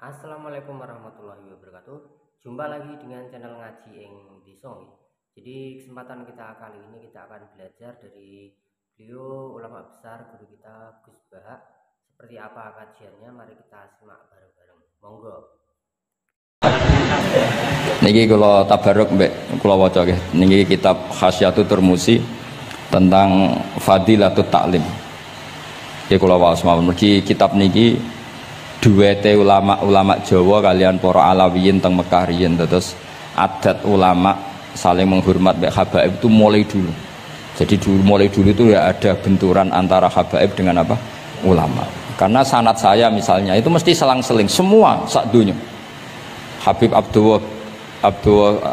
Assalamualaikum warahmatullahi wabarakatuh. Jumpa lagi dengan channel ngaji ing Disong. Jadi kesempatan kita kali ini kita akan belajar dari beliau ulama besar guru kita Gus Bahak. Seperti apa kajiannya? Mari kita simak bareng-bareng. Monggo. Niki kula tabarruk mbek kula waca nggih. Niki kitab Khasyatul Turmusi tentang Fadilatut Ta'lim. Nggih kula waos mawon. Mergi kitab niki duwete ulama-ulama Jawa kalian para Alawiyin teng Mekah riyen, terus adat ulama saling menghormat mbek habaib itu mulai dulu. Jadi mulai dulu itu ya ada benturan antara habaib dengan apa? Ulama. Karena sanad saya misalnya itu mesti selang-seling semua sak dunya. Habib Abdul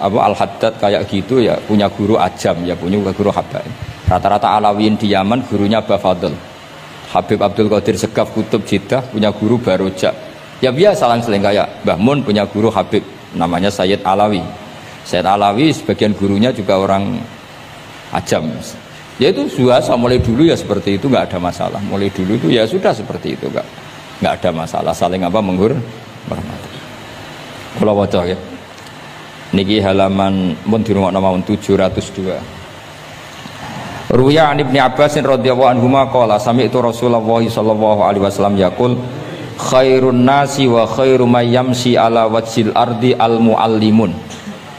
Al-Haddad kayak gitu ya punya guru ajam, ya punya guru habaib. Rata-rata Alawiyin di Yaman gurunya Bafadl. Habib Abdul Qadir Segaf Kutub Jeddah punya guru Baroja. Ya biasa selang-seling kayak Mbah Mun punya guru Habib namanya Sayyid Alawi. Sayyid Alawi sebagian gurunya juga orang ajam. Ya itu biasa mulai dulu ya seperti itu, nggak ada masalah. Mulai dulu itu ya sudah seperti itu, nggak ada masalah saling apa menghormati. Kula waca ya. Niki halaman mun dirungokno mawon 702. Ruya an Ibnu Abbas radhiyallahu anhu qala sami'tu Rasulullah sallallahu alaihi wasallam yaqul khairun nasi wa khairu may yamshi ala wajhil ardi al muallimun.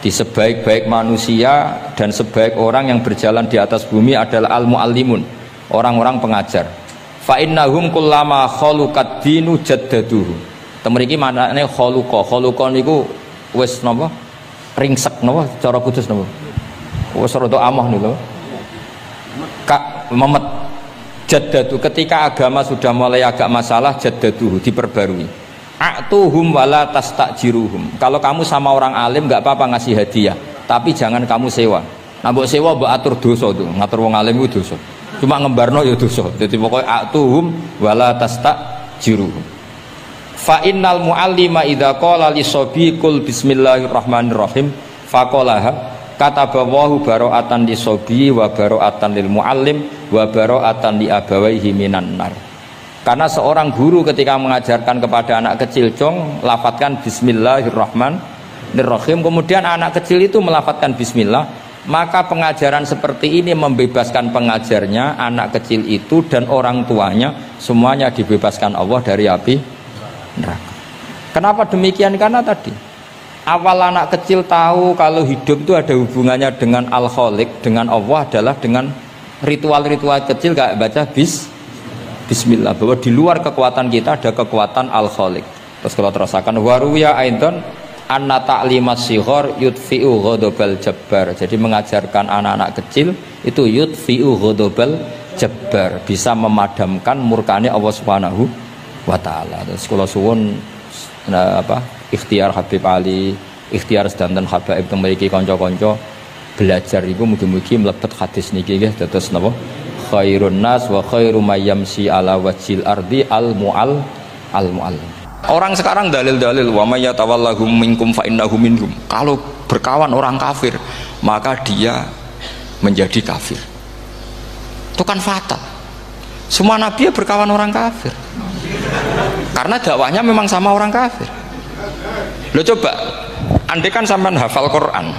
Di sebaik-baik manusia dan sebaik orang yang berjalan di atas bumi adalah al muallimun, orang-orang pengajar. Fa innahum kullama khaluqad dinu jaddaduhu. Temen iki manane khaluqa niku wis napa ringsek napa cara kudus napa wis rada amah niku memet jaddadu, ketika agama sudah mulai agak masalah jaddaduhu diperbarui. A'tuhum wala tastajiruhum. Kalau kamu sama orang alim nggak apa-apa ngasih hadiah, tapi jangan kamu sewa. Nah mbok sewa mbok atur dosa tuh, ngatur wong alim itu dosa. Cuma ngembarno ya dosa. Jadi pokoknya a'tuhum wala tastajiruhum. Fa innal muallima idza qala li sabi qul bismillahirrahmanirrahim faqalaha katabawahu bara'atan li sabi wa bara'atan lil muallim wa bara'atan li abawaihi minan nar. Karena seorang guru ketika mengajarkan kepada anak kecil lafadzkan bismillahirrahmanirrahim, kemudian anak kecil itu melafadzkan bismillah, maka pengajaran seperti ini membebaskan pengajarnya, anak kecil itu dan orang tuanya semuanya dibebaskan Allah dari api neraka. Kenapa demikian? Karena tadi awal anak kecil tahu kalau hidup itu ada hubungannya dengan Al-Khaliq, dengan Allah adalah dengan ritual-ritual kecil kayak baca bismillah, bahwa di luar kekuatan kita ada kekuatan Al-Khaliq. Terus kalau terasakan waruya aidan anna ta'limas shighar yudfi'u ghadabal jabbar. Jadi mengajarkan anak-anak kecil itu yudfi'u ghadabal jabbar, bisa memadamkan murkanya Allah Subhanahu wa taala. Terus kalau suwun ikhtiar Habib Ali, ikhtiar sedanten habaib teng mriki kanca-kanca belajar iku mugi-mugi mlebet hadis niki nggih dados napa khairun nas wa khairu may yamshi ala wajhil ardi al muallim. Orang sekarang dalil-dalil wa may yatawallahum minkum fa innahu minhum. Kalau berkawan orang kafir maka dia menjadi kafir. Itu kan fatal. Semua nabi berkawan orang kafir. Karena dakwahnya memang sama orang kafir. Lo coba, andai kan sampean hafal Quran,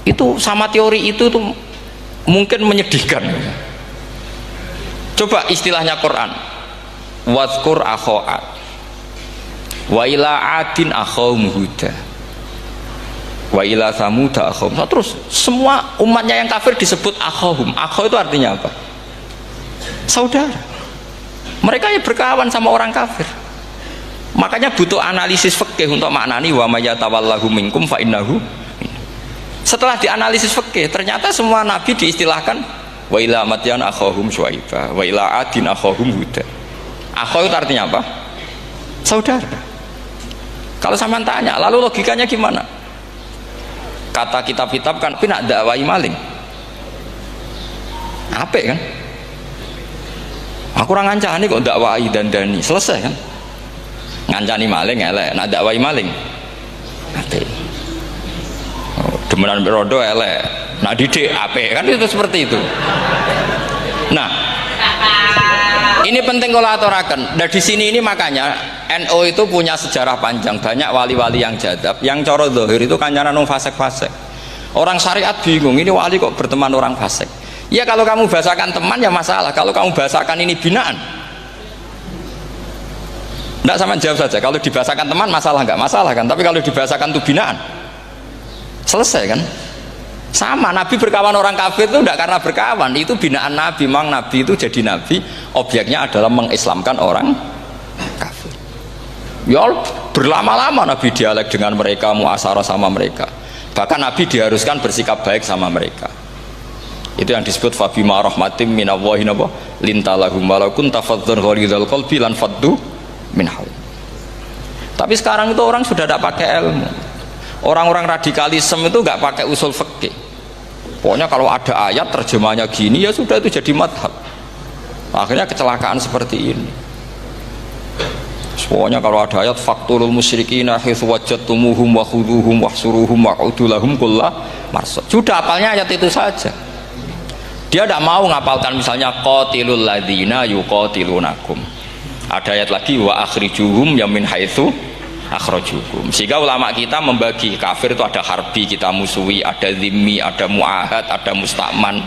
itu sama teori itu tuh mungkin menyedihkan. Coba istilahnya Quran, wazkur akho'at, wa ila adin akhom huda, wa ila samuda akhom. Terus semua umatnya yang kafir disebut akhom. Akho itu artinya apa? Saudara. Mereka ya berkawan sama orang kafir. Makanya butuh analisis fikih untuk maknani wa may yatawallahu minkum fa innahu. Setelah dianalisis fikih, ternyata semua nabi diistilahkan wa ila madyan akhahum syuaiba wa ila adin akhahum huda. Akho itu artinya apa? Saudara. Kalau sampean tanya, lalu logikanya gimana? Kata kitab-kitab kan pinak dakwai maling. Apik kan? Aku orang ngancani kok dakwai dandani, selesai kan? Ngancani maling elek, nak dakwai maling apik. Demenan rodo elek, nak didik apik, kan itu seperti itu. Nah, ini penting kalau aturaken. Nah di sini ini makanya NU itu punya sejarah panjang, banyak wali-wali yang jadab, yang coro zahir itu kancanan wong fasik-fasik. Orang syariat bingung, ini wali kok berteman orang fasik. Ya kalau kamu bahasakan teman ya masalah, kalau kamu bahasakan ini binaan. Tidak sama jawab saja, kalau dibahasakan teman masalah nggak masalah kan, tapi kalau dibahasakan itu binaan, selesai kan? Sama, Nabi berkawan orang kafir itu tidak karena berkawan, itu binaan Nabi. Memang Nabi itu jadi Nabi, objeknya adalah mengislamkan orang kafir. Ya berlama-lama Nabi dialek dengan mereka, muasyarah sama mereka. Bahkan Nabi diharuskan bersikap baik sama mereka. Itu yang disebut fabima rahmatim minallahi lintalahum walau kunta fadzan ghalidhal qalbi lan faddu min haul. Tapi sekarang itu orang sudah tidak pakai ilmu. Orang-orang radikalisme itu nggak pakai usul fikih. Pokoknya kalau ada ayat terjemahnya gini ya sudah itu jadi madhab. Akhirnya kecelakaan seperti ini. Pokoknya kalau ada ayat faqtulul musyrikina haitsu wajadtumuhum wa khudhuhum wahsuruhum wa'udu lahum kulla marsad. Sudah hafalnya ayat itu saja. Dia tidak mau ngapalkan misalnya qatilul ladzina yuqatilunakum. Ada ayat lagi wa akhrijuhum yamin haitsu akhrajukum. Sehingga ulama kita membagi kafir itu ada harbi, kita musuhi, ada zimmi, ada muahad, ada musta'man.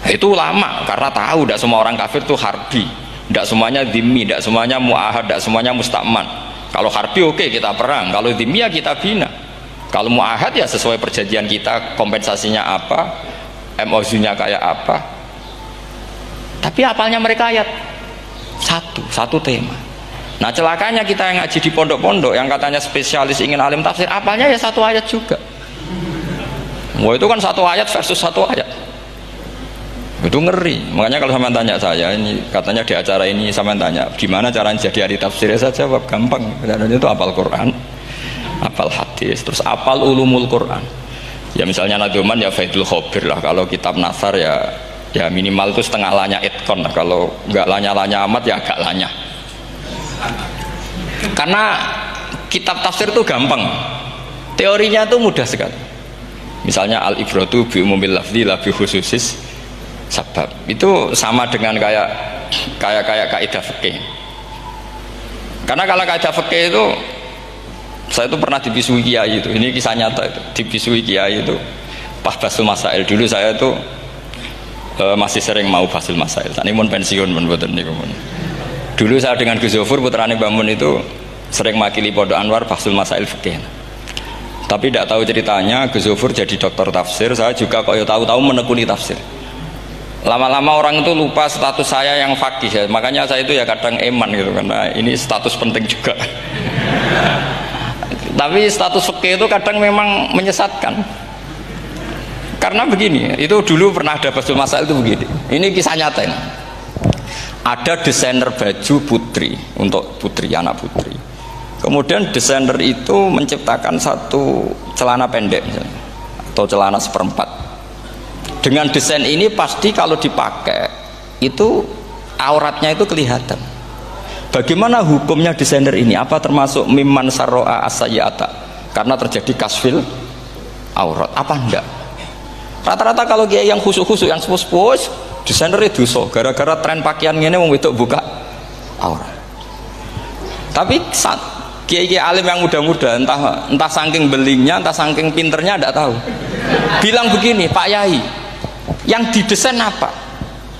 Itu ulama karena tahu tidak semua orang kafir itu harbi, tidak semuanya zimmi, tidak semuanya muahad, tidak semuanya musta'man. Kalau harbi oke, kita perang, kalau zimmi ya kita bina, kalau muahad ya sesuai perjanjian kita, kompensasinya apa, MOU-nya kayak apa. Tapi apalnya mereka ayat satu tema. Nah celakanya kita yang ngaji di pondok-pondok yang katanya spesialis ingin alim tafsir, apalnya ya satu ayat juga. Wah itu kan satu ayat versus satu ayat, itu ngeri. Makanya kalau sama tanya saya, ini katanya di acara ini sama tanya gimana caranya jadi ahli tafsir, saya jawab gampang. Itu hafal Quran, hafal hadis, terus hafal ulumul Quran. Ya misalnya Nadoman ya Faidul Khobir lah. Kalau kitab Nasar ya minimal itu setengah lanya itkon lah. Kalau nggak lanya-lanya amat ya agak lanya. Karena kitab tafsir itu gampang, teorinya itu mudah sekali. Misalnya al-ibratu bi umumil lafzi la bi khususis sabab. Itu sama dengan kayak kaidah fikih. Karena kalau kaidah fikih itu saya itu pernah dibisui kiai itu. Ini kisah nyata itu. Dibisui kiai itu pas basul masail. Dulu saya itu masih sering mau basul masail. Ini mun pensiun mun boten niku mun. Dulu saya dengan Gus Zofur putrane Mbah Mun itu sering makili Pondok Anwar basul masail fikih. Tapi tidak tahu ceritanya Gus Zofur jadi dokter tafsir, saya juga kok ya tahu-tahu menekuni tafsir. Lama-lama orang itu lupa status saya yang fakih ya. Makanya saya itu ya kadang eman gitu karena ini status penting juga. Tapi status fikih itu kadang memang menyesatkan. Karena begini, itu dulu pernah ada basul masail itu begini. Ini kisah nyata ini. Ada desainer baju putri untuk putri, anak putri. Kemudian desainer itu menciptakan satu celana pendek misalnya, atau celana seperempat. Dengan desain ini pasti kalau dipakai itu auratnya itu kelihatan. Bagaimana hukumnya desainer ini? Apa termasuk mimman sarro'a as-sayyata? Karena terjadi kasfil aurat. Apa enggak? Rata-rata kalau kiai yang khusyuk-khusyuk, yang sepuh-sepuh, desainer itu dosa. Gara-gara tren pakaian ini mau wedok buka aurat. Tapi kiai-kiai alim yang muda-muda, entah saking belingnya, entah saking pinternya, tidak tahu. Bilang begini, Pak Yai, yang didesain apa?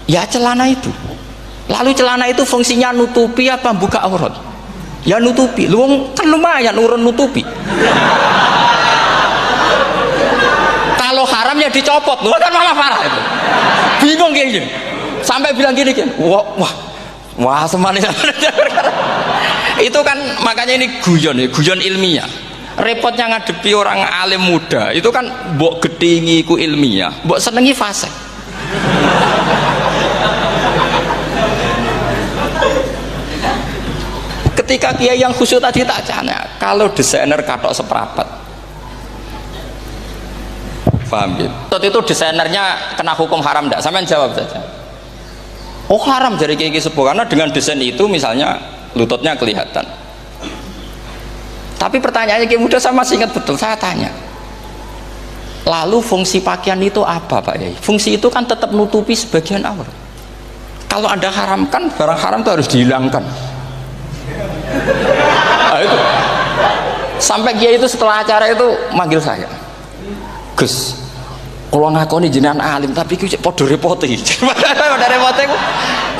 Ya celana itu. Lalu celana itu fungsinya nutupi apa buka aurat? Ya nutupi. Lu kan lumayan urun nutupi. Kalau haram ya dicopot, lu kan malah parah itu. Bingung kayak gini. Sampai bilang gini kan, wah semanis. Itu kan makanya ini guyon ilmiah. Repotnya ngadepi orang alim muda, itu kan mbok gedhingi ku ilmiah, mbok senengi fasik. Ketika kiai yang khusyuk tadi tak tanya, kalau desainer katok seperapat, paham gitu? Waktu itu desainernya kena hukum haram enggak? Sampean jawab saja. Oh haram dari kiai sepuh, karena dengan desain itu misalnya lututnya kelihatan. Tapi pertanyaannya kiai muda saya masih ingat betul, saya tanya. Lalu fungsi pakaian itu apa Pak Yai? Fungsi itu kan tetap nutupi sebagian aurat. Kalau Anda haramkan, barang haram itu harus dihilangkan. Sampai kiai itu setelah acara itu manggil saya, Gus, kalau ngakoni jenengan alim tapi itu podo repote. Pada repote itu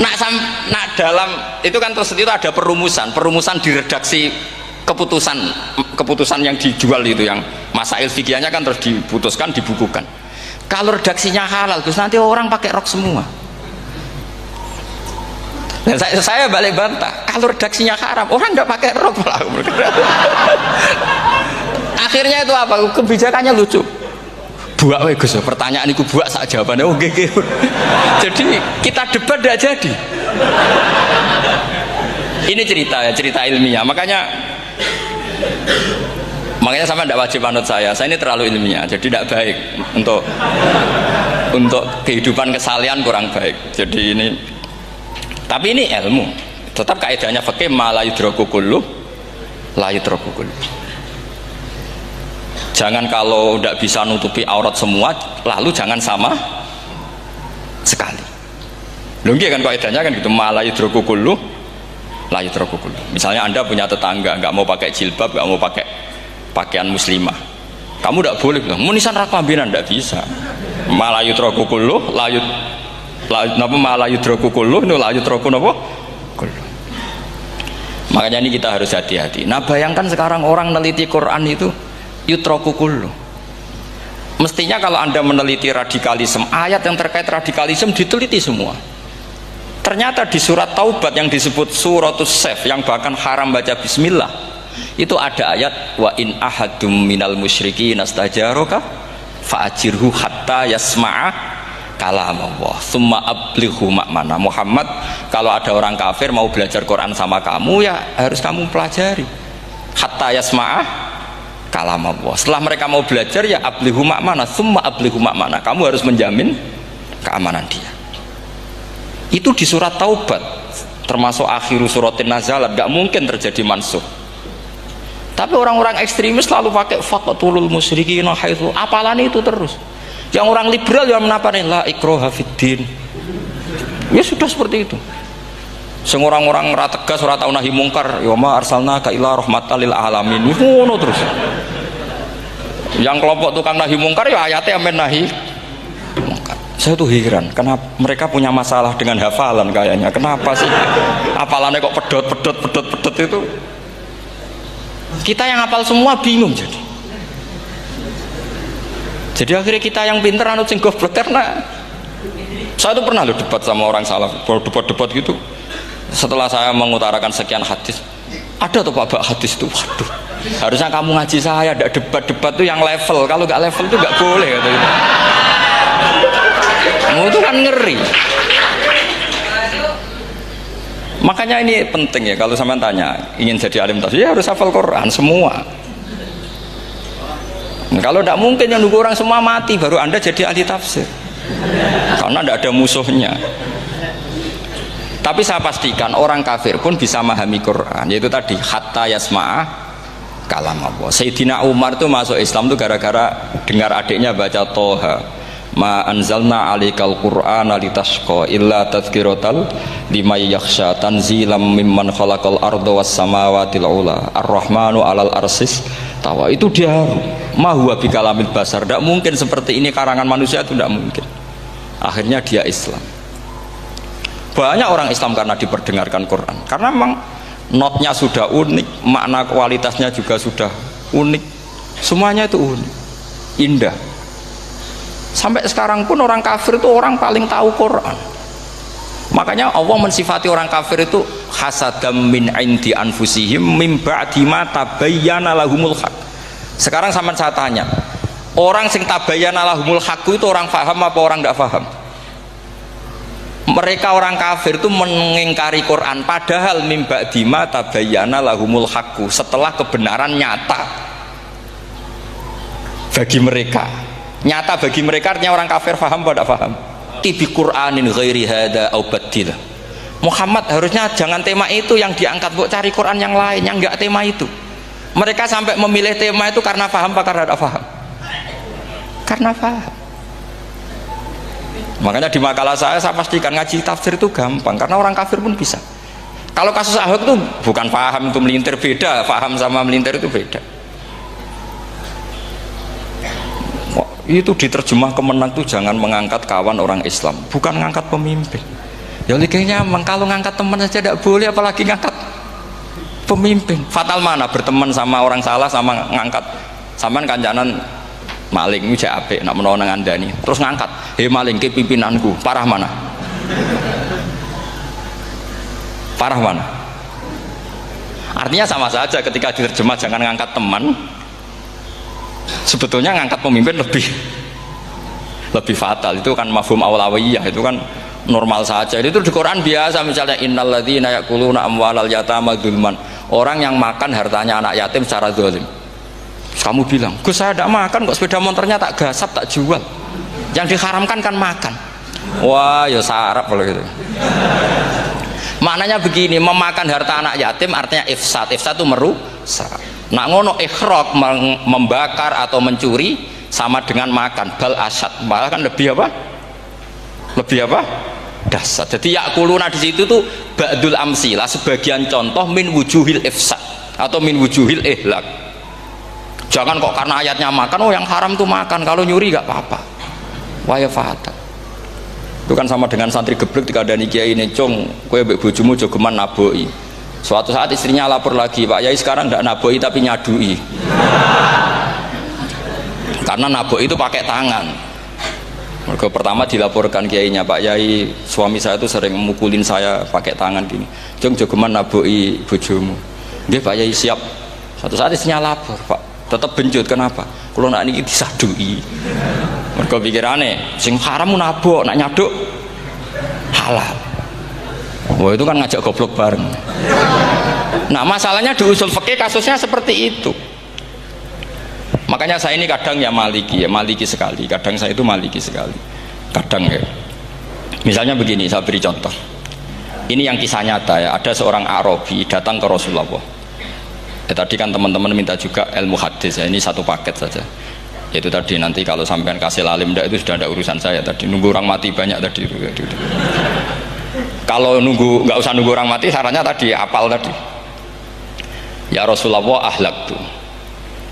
nak dalam itu kan terus itu ada perumusan di redaksi keputusan yang dijual itu, yang masail fikihnya kan terus diputuskan, dibukukan. Kalau redaksinya halal, Gus, nanti orang pakai rok semua. Dan saya balik bantah, kalau redaksinya haram, orang nggak pakai rok. Akhirnya itu apa? Kebijakannya lucu. Buak we Gus, pertanyaan itu buak sak jawabannya oke. Jadi kita debat tidak jadi. Ini cerita ilmiah. Makanya sama tidak wajib anut saya ini terlalu ilmiah, jadi tidak baik untuk kehidupan kesalian, kurang baik. Jadi ini, tapi ini ilmu, tetap kaidahnya fikih, ma la yudraku kullu la yudraku kullu. Jangan kalau tidak bisa nutupi aurat semua, lalu jangan sama sekali. Lunggi kan kaidahnya kan gitu, ma la yudraku kullu la yudraku kullu. Misalnya Anda punya tetangga nggak mau pakai jilbab, nggak mau pakai pakaian muslimah, kamu tidak boleh bilang munisan raklambinan, tidak bisa. Malayut rokukuluh layut napa malayut rokukuluh nu layut roku napa kulluh. Makanya ini kita harus hati-hati. Nah bayangkan sekarang orang meneliti Quran itu yutrokukuluh. Mestinya kalau Anda meneliti radikalisme, ayat yang terkait radikalisme diteliti semua. Ternyata di surat Taubat yang disebut suratus Saif, yang bahkan haram baca bismillah, itu ada ayat wa in ahadum minal musyrikin astajaraka fa'ajirhu hatta yasma'a kalam Allah thumma ablighu ma'mana. Muhammad, kalau ada orang kafir mau belajar Quran sama kamu, ya harus kamu pelajari hatta yasma'a kalam Allah. Setelah mereka mau belajar, ya ablighu ma'mana, thumma ablighu ma'mana, kamu harus menjamin keamanan dia. Itu di surat Taubat, termasuk akhiru suratin nazalat, gak mungkin terjadi mansuh. Tapi orang-orang ekstremis selalu pakai faqtulul musyrikin haitsu, apalan itu terus. Yang orang liberal yang menapani la ikraha fiddin. Ya sudah seperti itu. Sing orang-orang ora tegas, ora tau nahi mungkar, ya ma arsalnaka ila rahmatal lil alamin. Ngono terus. Yang kelompok tukang nahi mungkar ya ayatnya amen nahi mungkar. Saya tuh heran, kenapa mereka punya masalah dengan hafalan kayaknya. Kenapa sih hafalannya kok pedot itu? Kita yang hafal semua bingung jadi akhirnya kita yang pinter anut sing goblok. Karena saya tuh pernah debat sama orang salaf, debat gitu. Setelah saya mengutarakan sekian hadis, ada tuh Pak hadis itu, waduh, harusnya kamu ngaji saya, ada debat tuh yang level, kalau nggak level tuh nggak boleh kata gitu. Kamu tuh kan ngeri. Makanya ini penting ya, kalau sampean tanya ingin jadi alim tafsir, ya harus hafal Quran semua. Nah, kalau tidak mungkin yang nunggu orang semua mati baru Anda jadi ahli tafsir, karena tidak ada musuhnya. Tapi saya pastikan orang kafir pun bisa memahami Quran, yaitu tadi hatta yasma'a kalam Allah. Sayyidina Umar tuh masuk Islam tuh gara-gara dengar adiknya baca Toha, ma anzalna alikal qur'ana litashqa illa tadhkiratal liman yakhsha tanzilam mimman khalaqal arda was samawati ula ar-rahmanu alal arsis tawa. Itu dia ma huwa bikalamil basar, tidak mungkin seperti ini karangan manusia, itu tidak mungkin. Akhirnya dia Islam. Banyak orang Islam karena diperdengarkan Quran, karena memang notnya sudah unik, makna kualitasnya juga sudah unik, semuanya itu unik, indah. Sampai sekarang pun orang kafir itu orang paling tahu Quran. Makanya Allah mensifati orang kafir itu hasadam min indi anfusihim mim ba'di ma tabayyana lahumul haq. Sekarang sama saya tanya, orang sing tabayyana lahumul haq itu orang faham apa orang tidak faham? Mereka orang kafir itu mengingkari Quran, padahal mim ba'di ma tabayyana lahumul haq, setelah kebenaran nyata bagi mereka. Nyata bagi mereka artinya orang kafir faham atau tidak paham? Tibi Qur'anin ghairi hada au badil. Muhammad harusnya jangan tema itu yang diangkat, buat cari Quran yang lain yang enggak tema itu. Mereka sampai memilih tema itu karena paham apa karena tidak paham? Karena paham. Makanya di makalah saya pastikan ngaji tafsir itu gampang, karena orang kafir pun bisa. Kalau kasus Ahok itu bukan paham itu melintir, beda. Paham sama melintir itu beda. Itu diterjemah kemenang tuh jangan mengangkat kawan orang Islam, bukan ngangkat pemimpin. Ya likenya kalau ngangkat teman saja tidak boleh, apalagi ngangkat pemimpin. Fatal mana berteman sama orang salah sama ngangkat. Saman kancanan maling itu jek apik nak menawa nang andani. Terus ngangkat, "Hei maling ki pimpinanku." Parah mana? Parah mana? Artinya sama saja ketika diterjemah jangan ngangkat teman. Sebetulnya ngangkat pemimpin lebih fatal. Itu kan mafhum awlawiyah, itu kan normal saja. Itu di Quran biasa, misalnya innalladzina ya'kuluna amwalal yatama dzulman. Orang yang makan hartanya anak yatim secara zalim. Kamu bilang, "Gus, saya tidak makan kok, sepeda motornya tak gasap, tak jual." Yang diharamkan kan makan. Wah, ya sarap kalau gitu. Maknanya begini, memakan harta anak yatim artinya ifsad. Ifsad itu merusak. Nak ngono ikhraq, membakar atau mencuri sama dengan makan, bal asad, malah kan lebih apa? Lebih apa? Dasar. Jadi yakuluna di situ tuh ba'dul amsilah, sebagian contoh min wujuhil ifsad atau min wujuhil ihlak. Jangan kok karena ayatnya makan, oh yang haram tuh makan, kalau nyuri gak apa-apa. Wah ya fatal. Itu kan sama dengan santri geblek ketika ada kiai ini, "Cong, kowe mbek bojomu jogeman naboi." Suatu saat istrinya lapor lagi, "Pak Yai sekarang tidak naboi tapi nyadui." Karena naboi itu pakai tangan. Mereka pertama dilaporkan kiainya, "Pak Yai, suami saya itu sering memukulin saya pakai tangan gini. Jong jogeman naboi bojomu." "Nggih Pak Yai, siap." Suatu saat istrinya lapor, "Pak, tetap benjut, kenapa? Kalau nak niki disadui." Mereka pikirannya, sing haram nabok, nak nyaduk halal. Wah itu kan ngajak goblok bareng. Nah masalahnya di usul fikih kasusnya seperti itu. Makanya saya ini kadang ya maliki sekali. Kadang saya itu maliki sekali. Kadang ya. Misalnya begini, saya beri contoh. Ini yang kisah nyata ya. Ada seorang Arabi datang ke Rasulullah. Tadi kan teman-teman minta juga ilmu hadis ya. Ini satu paket saja. Itu tadi nanti kalau sampean kasih lalim itu sudah ada urusan saya tadi. Nunggu orang mati banyak tadi. Kalau nggak usah nunggu orang mati, sarannya tadi apal tadi. "Ya Rasulullah, ahlak tuh.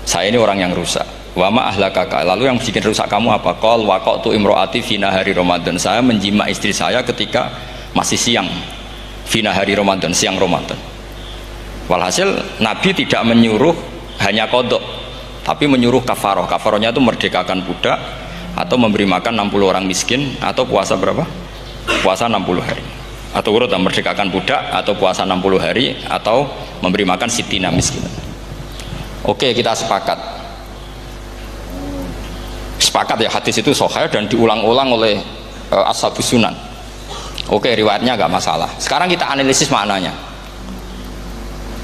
Saya ini orang yang rusak. Wa ma ahlakaka. Lalu yang bikin rusak kamu apa? Qol waqatu imroati fina hari Ramadan. Saya menjima istri saya ketika masih siang. Fina hari Ramadan, siang Ramadan. Walhasil Nabi tidak menyuruh hanya kodok, tapi menyuruh kafaroh. Kafarohnya itu merdekakan budak atau memberi makan 60 orang miskin atau puasa berapa? Puasa 60 hari. Atau urut merdekakan budak atau puasa 60 hari atau memberi makan sitina miskin. Oke, kita sepakat. Sepakat ya, hadis itu sahih dan diulang-ulang oleh ashabus sunan. Oke, riwayatnya nggak masalah. Sekarang kita analisis maknanya.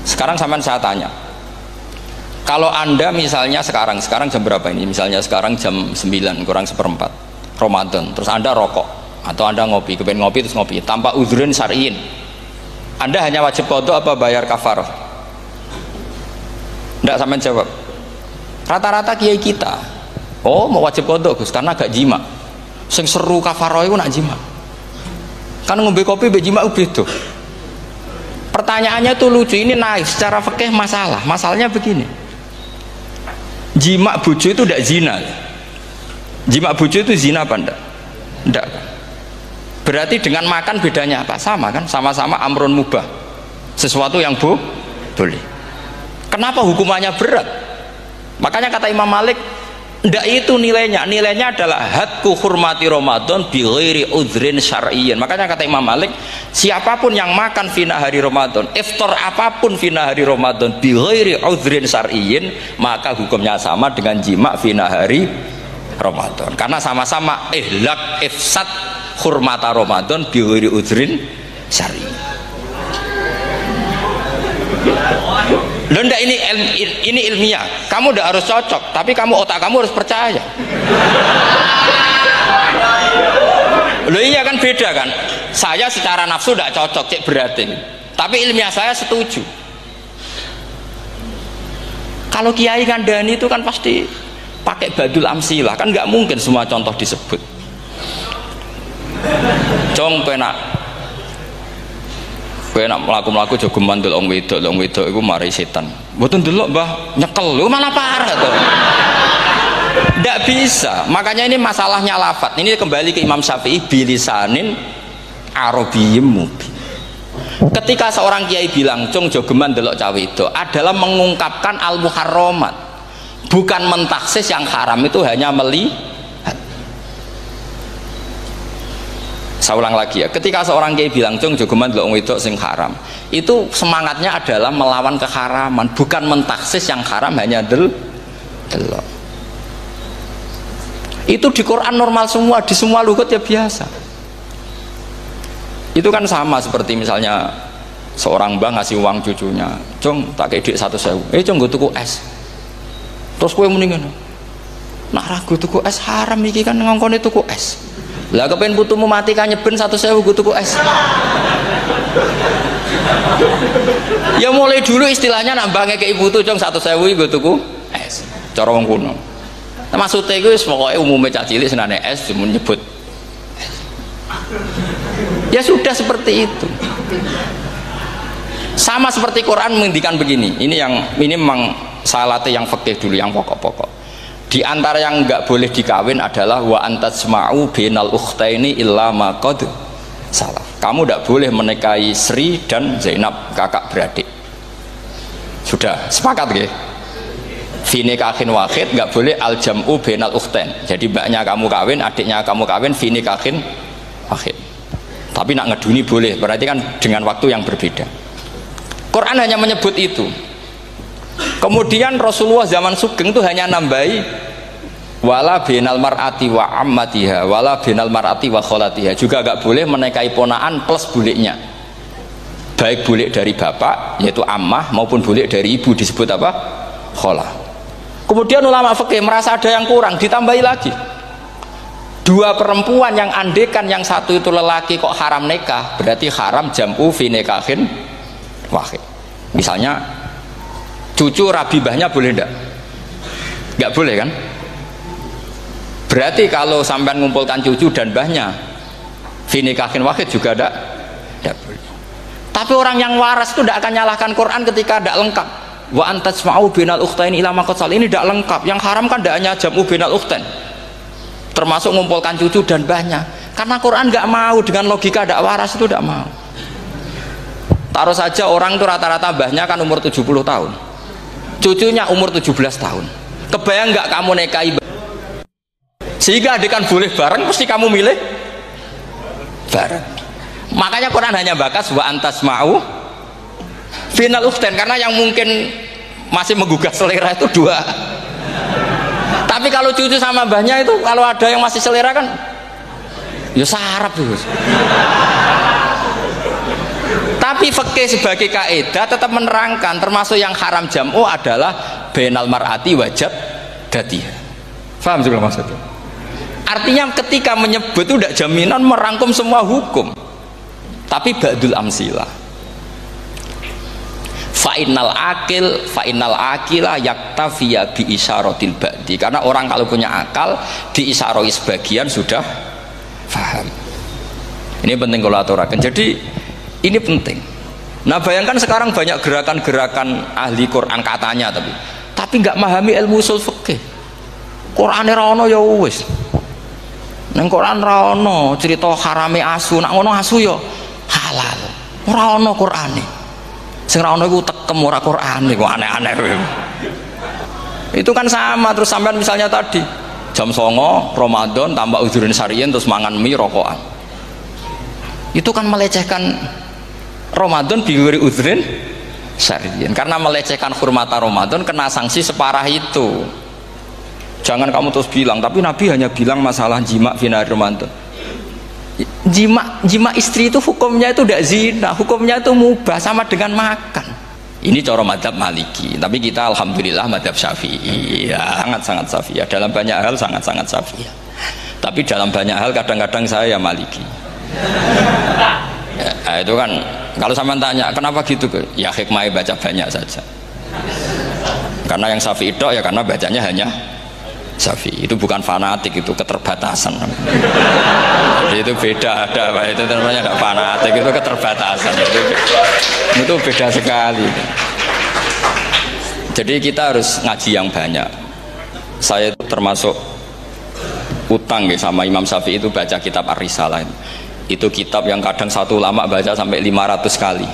Sekarang sampean saya tanya. Kalau Anda misalnya sekarang jam berapa ini? Misalnya sekarang jam 9 kurang seperempat Ramadan, terus Anda rokok atau Anda ngopi, kepengen ngopi terus ngopi tanpa uzrun syar'iin. Anda hanya wajib qadha apa bayar kafarah? Enggak, sampean jawab. Rata-rata kiai kita, "Oh, mau wajib qadha Gus karena gak jima." Sing seru kafarah iku nak jima. Kan ngombe kopi mbek jima beda. Pertanyaannya tuh lucu, ini naik secara fikih masalah. Masalahnya begini. Jima bojo itu tidak zina. Jima bojo itu zina apa enggak? Enggak. Berarti dengan makan bedanya apa? Sama kan? Sama-sama amrun mubah. Sesuatu yang boleh. Kenapa hukumannya berat? Makanya kata Imam Malik, enggak itu nilainya. Nilainya adalah hadku hurmati Ramadan bi ghairi udhrin syar'iyyin. Makanya kata Imam Malik, siapapun yang makan fina hari Ramadan, iftar apapun fina hari Ramadan bi ghairi udhrin syar'iyyin, maka hukumnya sama dengan jima fina hari Ramadan. Karena sama-sama ihlak ifsad hurmata Ramadan bi ghairi udhrin syar'iyyin. Loh enggak, ini ilmiah. Kamu udah harus cocok, tapi otak kamu harus percaya. Loh iya kan beda kan. Saya secara nafsu tidak cocok, cek berarti. Tapi ilmiah saya setuju. Kalau kiai kandani itu kan pasti pakai badul amsilah, kan nggak mungkin semua contoh disebut. Cong penak mlaku-mlaku jogeman delok wedok iku mari setan. Mboten delok Mbah, nyekel lho malah parah to. Ndak Nggak bisa. Makanya ini masalahnya lafat. Ini kembali ke Imam Syafi'i, bilisanin arabiyyim mubin. Ketika seorang kiai bilang cung jogeman delok cawe itu adalah mengungkapkan al-muharramat, bukan mentaksis yang haram itu hanya melihat. Saya ulang lagi ya, ketika seorang kiai bilang cung jogeman delok wedok sing haram, itu semangatnya adalah melawan keharaman, bukan mentaksis yang haram hanya delok. Itu di Quran normal semua, di semua lugat ya biasa. Itu kan sama seperti misalnya seorang mbah ngasih uang cucunya, cung tak kayak duit 1.000, cung gue tuku es, terus gue mendingan nak ragu tuku es haram iki kan ngongkone tuku es, lah kepen putumu mati kan nyeben 1.000 gue tuku es. Ya mulai dulu istilahnya nambah kayak ibu tuh cung 1.000 gue tuku es, cara wong kuno. Nah, maksudnya gue pokoknya umumnya cah cilik senane es cuma nyebut. Ya sudah seperti itu. Sama seperti Quran menghentikan begini. Ini memang salate yang fikih dulu, yang pokok-pokok. Di antara yang enggak boleh dikawin adalah wa antasma'u bainal ukhtaini illa ma qad salah. Kamu enggak boleh menikahi Sri dan Zainab, kakak beradik. Sudah sepakat nggih? Fi nikahin wahid enggak boleh al jam'u bainal ukhtain. Jadi mbaknya kamu kawin, adiknya kamu kawin fi nikahin wahid. Tapi nak ngeduni boleh, berarti kan dengan waktu yang berbeda. Quran hanya menyebut itu. Kemudian Rasulullah zaman Sugeng itu hanya nambahi wala binal mar'ati wa ammatiha wala binal mar'ati wa kholatiha, juga agak boleh menikahi ponaan plus buliknya, baik bulik dari bapak yaitu ammah maupun bulik dari ibu disebut apa? Kholah. Kemudian ulama fikih merasa ada yang kurang, ditambahi lagi. Dua perempuan yang andekan yang satu itu lelaki kok haram nikah, berarti haram jam'u fi nikahin wahid. Misalnya cucu rabibahnya boleh enggak? Enggak boleh kan? Berarti kalau sampai mengumpulkan cucu dan mbahnya fi nikahin wahid juga enggak boleh. Tapi orang yang waras itu tidak akan nyalahkan Quran ketika tidak lengkap. Wa antasma'u bainal ukhtain ila ma qad sal, ini tidak lengkap. Yang haram kan tidak hanya jam'u bainal ukhtain, termasuk mengumpulkan cucu dan mbahnya, karena Quran nggak mau dengan logika tidak waras itu, tidak mau. Taruh saja orang itu rata-rata mbahnya kan umur 70 tahun, cucunya umur 17 tahun, kebayang nggak kamu nikahi sehingga adik kan boleh bareng, mesti kamu milih bareng. Makanya Quran hanya bakas wa antasma'u final ukhtain, karena yang mungkin masih menggugah selera itu dua. Tapi kalau cucu sama mbahnya itu, kalau ada yang masih selera kan ya sarap tuh. Tapi fikih sebagai kaidah tetap menerangkan termasuk yang haram jam'u adalah bainal mar'ati wajab datiha. Paham juga maksudnya? Artinya ketika menyebut itu tidak jaminan merangkum semua hukum, tapi ba'dul amsilah. Fa'innal akila yaktafiya bi isyaratil ba'di, karena orang kalau punya akal diisyaroi sebagian sudah paham. Ini penting kalau aturakan. Jadi ini penting. Nah bayangkan sekarang banyak gerakan-gerakan ahli Quran katanya, tapi nggak memahami ilmu usul fikih. Quran ra ono ya wis. Nang Quran ra ono cerita harame asu, nak ngono asu ya halal. Ora ono Qurane. Sing ra ono iku tekem ora Qurane, kok aneh-aneh. Itu kan sama. Terus sampean misalnya tadi jam 09.00 Ramadan tambah uzurin syariyin terus mangan mie rokokan, itu kan melecehkan Ramadan biwiri uzurin syariyin, karena melecehkan hurmata Ramadan kena sanksi separah itu. Jangan kamu terus bilang tapi Nabi hanya bilang masalah jima final Ramadan. Jima istri itu hukumnya itu tidak zina, hukumnya itu mubah, sama dengan makan. Ini cara madzhab Maliki, tapi kita alhamdulillah madzhab Syafi'i, ya, sangat-sangat Syafi'i. Dalam banyak hal sangat-sangat Syafi'i. Tapi dalam banyak hal kadang-kadang saya Maliki. Ya, itu kan kalau sampean tanya kenapa gitu, ya hikmahnya baca banyak saja. Karena yang Syafi'i itu ya karena bacanya hanya Syafi'i, itu bukan fanatik, itu keterbatasan. Jadi itu beda, itu namanya tidak fanatik, itu keterbatasan. Itu beda sekali. Jadi kita harus ngaji yang banyak. Saya itu termasuk utang ya sama Imam Syafi'i itu baca kitab Ar-Risalah. Itu kitab yang kadang satu ulama baca sampai 500 kali.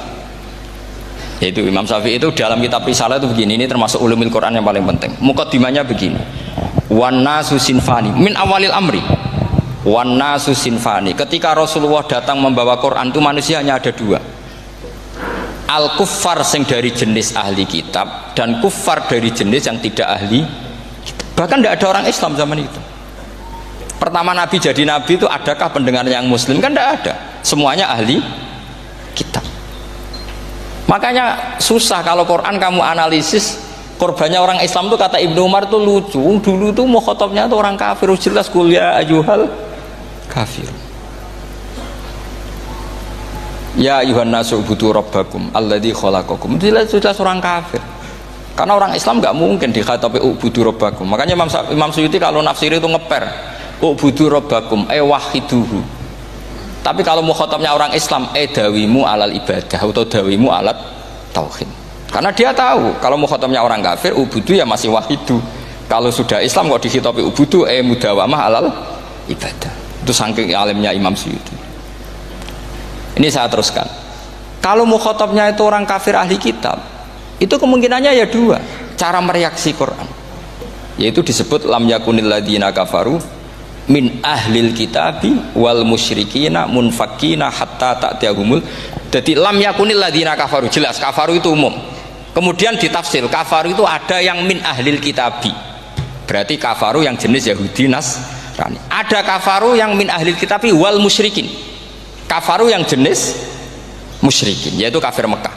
Yaitu Imam Syafi'i itu dalam kitab Risalah itu begini, ini termasuk ulumul Quran yang paling penting. Muqaddimahnya begini. Wan nasu sinfani min awalil amri. Wan nasu sinfani. Ketika Rasulullah datang membawa Quran itu manusia hanya ada dua. Al kuffar sing dari jenis ahli kitab dan kuffar dari jenis yang tidak ahli kitab. Bahkan tidak ada orang Islam zaman itu. Pertama Nabi jadi Nabi itu adakah pendengar yang Muslim? Kan tidak ada. Semuanya ahli kitab. Makanya susah kalau Quran kamu analisis korbannya orang Islam tuh, kata Ibnu Umar tuh lucu. Dulu tuh mukhotobnya tuh orang kafir, jelas kuliah ayyuhal kafir. Ya ayuhan nasu ubudu rabbakum alladzi khalaqakum. Jelas orang kafir. Karena orang Islam nggak mungkin dikhatabi ubudu rabbakum. Makanya Imam Suyuti kalau nafsir itu ngeper ubudu rabbakum wahiduhu. Tapi kalau mukhatabnya orang Islam dawimu alal ibadah atau dawimu alat tauhid. Karena dia tahu kalau mukhatabnya orang kafir ubudu ya masih wahidu. Kalau sudah Islam kok dikhitabi ubudu mudawamah alal ibadah. Itu saking alimnya Imam Suyuti. Ini saya teruskan. Kalau mukhatabnya itu orang kafir ahli kitab, itu kemungkinannya ya dua cara mereaksi Quran. Yaitu disebut lam yakunil ladzina kafaru min ahlil kitabi wal musyrikina munfakina hatta ta'tiyahumul. Jadi lam yakunil ladzina kafaru, jelas kafaru itu umum. Kemudian ditafsir kafaru itu ada yang min ahlil kitabi, berarti kafaru yang jenis Yahudi Nasrani. Ada kafaru yang min ahlil kitabi wal musyrikin, kafaru yang jenis musyrikin, yaitu kafir Mekah.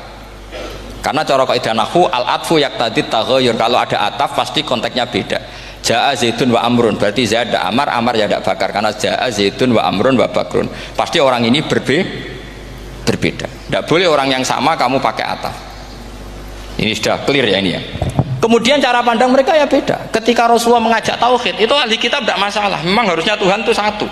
Karena cara kaidah nahwu al-atfu yaqtadi taghayyur, kalau ada ataf pasti konteksnya beda. Ja'a Zaidun wa Amrun, berarti Zaid ada Amar, Amar ya tidak bakar. Karena Ja'a Zaidun wa Amrun wa Bakrun, pasti orang ini berbeda. Tidak boleh orang yang sama kamu pakai ataf. Ini sudah clear ya ini ya. Kemudian cara pandang mereka ya beda. Ketika Rasulullah mengajak tauhid, itu ahli kitab tidak masalah. Memang harusnya Tuhan itu satu,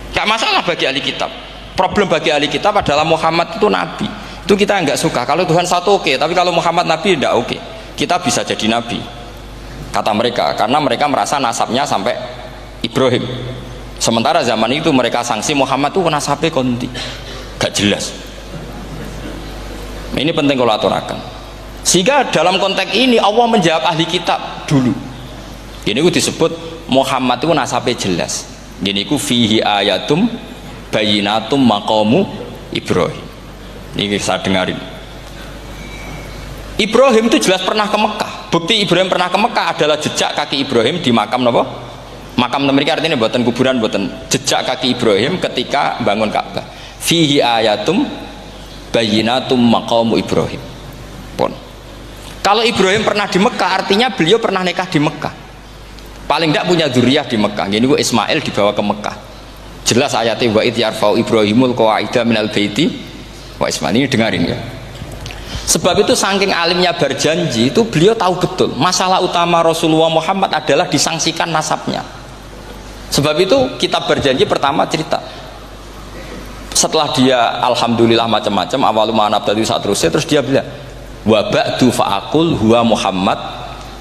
tidak masalah bagi ahli kitab. Problem bagi ahli kitab adalah Muhammad itu nabi. Itu kita nggak suka. Kalau Tuhan satu oke, tapi kalau Muhammad nabi tidak oke. Kita bisa jadi nabi, kata mereka, karena mereka merasa nasabnya sampai Ibrahim. Sementara zaman itu mereka sanksi Muhammad itu nasabnya konti, gak jelas. Ini penting kalau aturakan. Sehingga dalam konteks ini Allah menjawab ahli kitab dulu. Ini itu disebut Muhammad itu nasabnya jelas. Ini itu fihi ayatum bayinatum maqamu Ibrahim. Ini saya dengarin. Ibrahim itu jelas pernah ke Mekah. Bukti Ibrahim pernah ke Mekah adalah jejak kaki Ibrahim di makam apa? Makam mereka, artinya buatan kuburan, buatan jejak kaki Ibrahim ketika bangun Ka'bah. Fihi ayatum bayinatum maqamu Ibrahim. Pun. Kalau Ibrahim pernah di Mekah, artinya beliau pernah nikah di Mekah. Paling tidak punya dzurriyyah di Mekah. Jadi Ismail dibawa ke Mekah. Jelas ayatnya wa idh yarfa'u Ibrahimul qawaida minal baiti wa Ismail. Ini dengarin ya. Sebab itu saking alimnya berjanji itu beliau tahu betul masalah utama Rasulullah Muhammad adalah disangsikan nasabnya. Sebab itu kitab berjanji pertama cerita setelah dia alhamdulillah macam-macam awal manab tadi saat terus dia bilang wa ba'du fa'aqul huwa Muhammad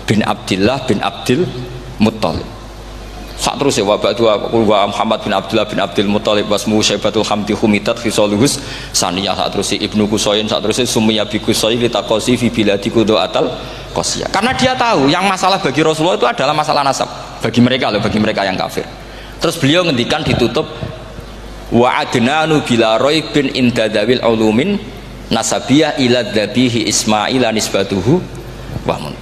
bin Abdullah bin Abdul Muttalib. Saat terus ya wa ba'du wa Muhammad bin Abdullah bin Abdul Muttalib wasmu Syaibatul Hamdi Humidat Khisaluhus Saniyah. Saat terus Ibnu Qusayn, saat terus Sumiyah bi Qusayn litaqasi fi biladi Qudu'atal Qasiyah. Karena dia tahu yang masalah bagi Rasulullah itu adalah masalah nasab bagi mereka loh, bagi mereka yang kafir. Terus beliau ngendikan ditutup wa adnanu bila raibin indadawil ulumin nasabiyah ila dzabihi Ismaila nisbatuhu wa mun.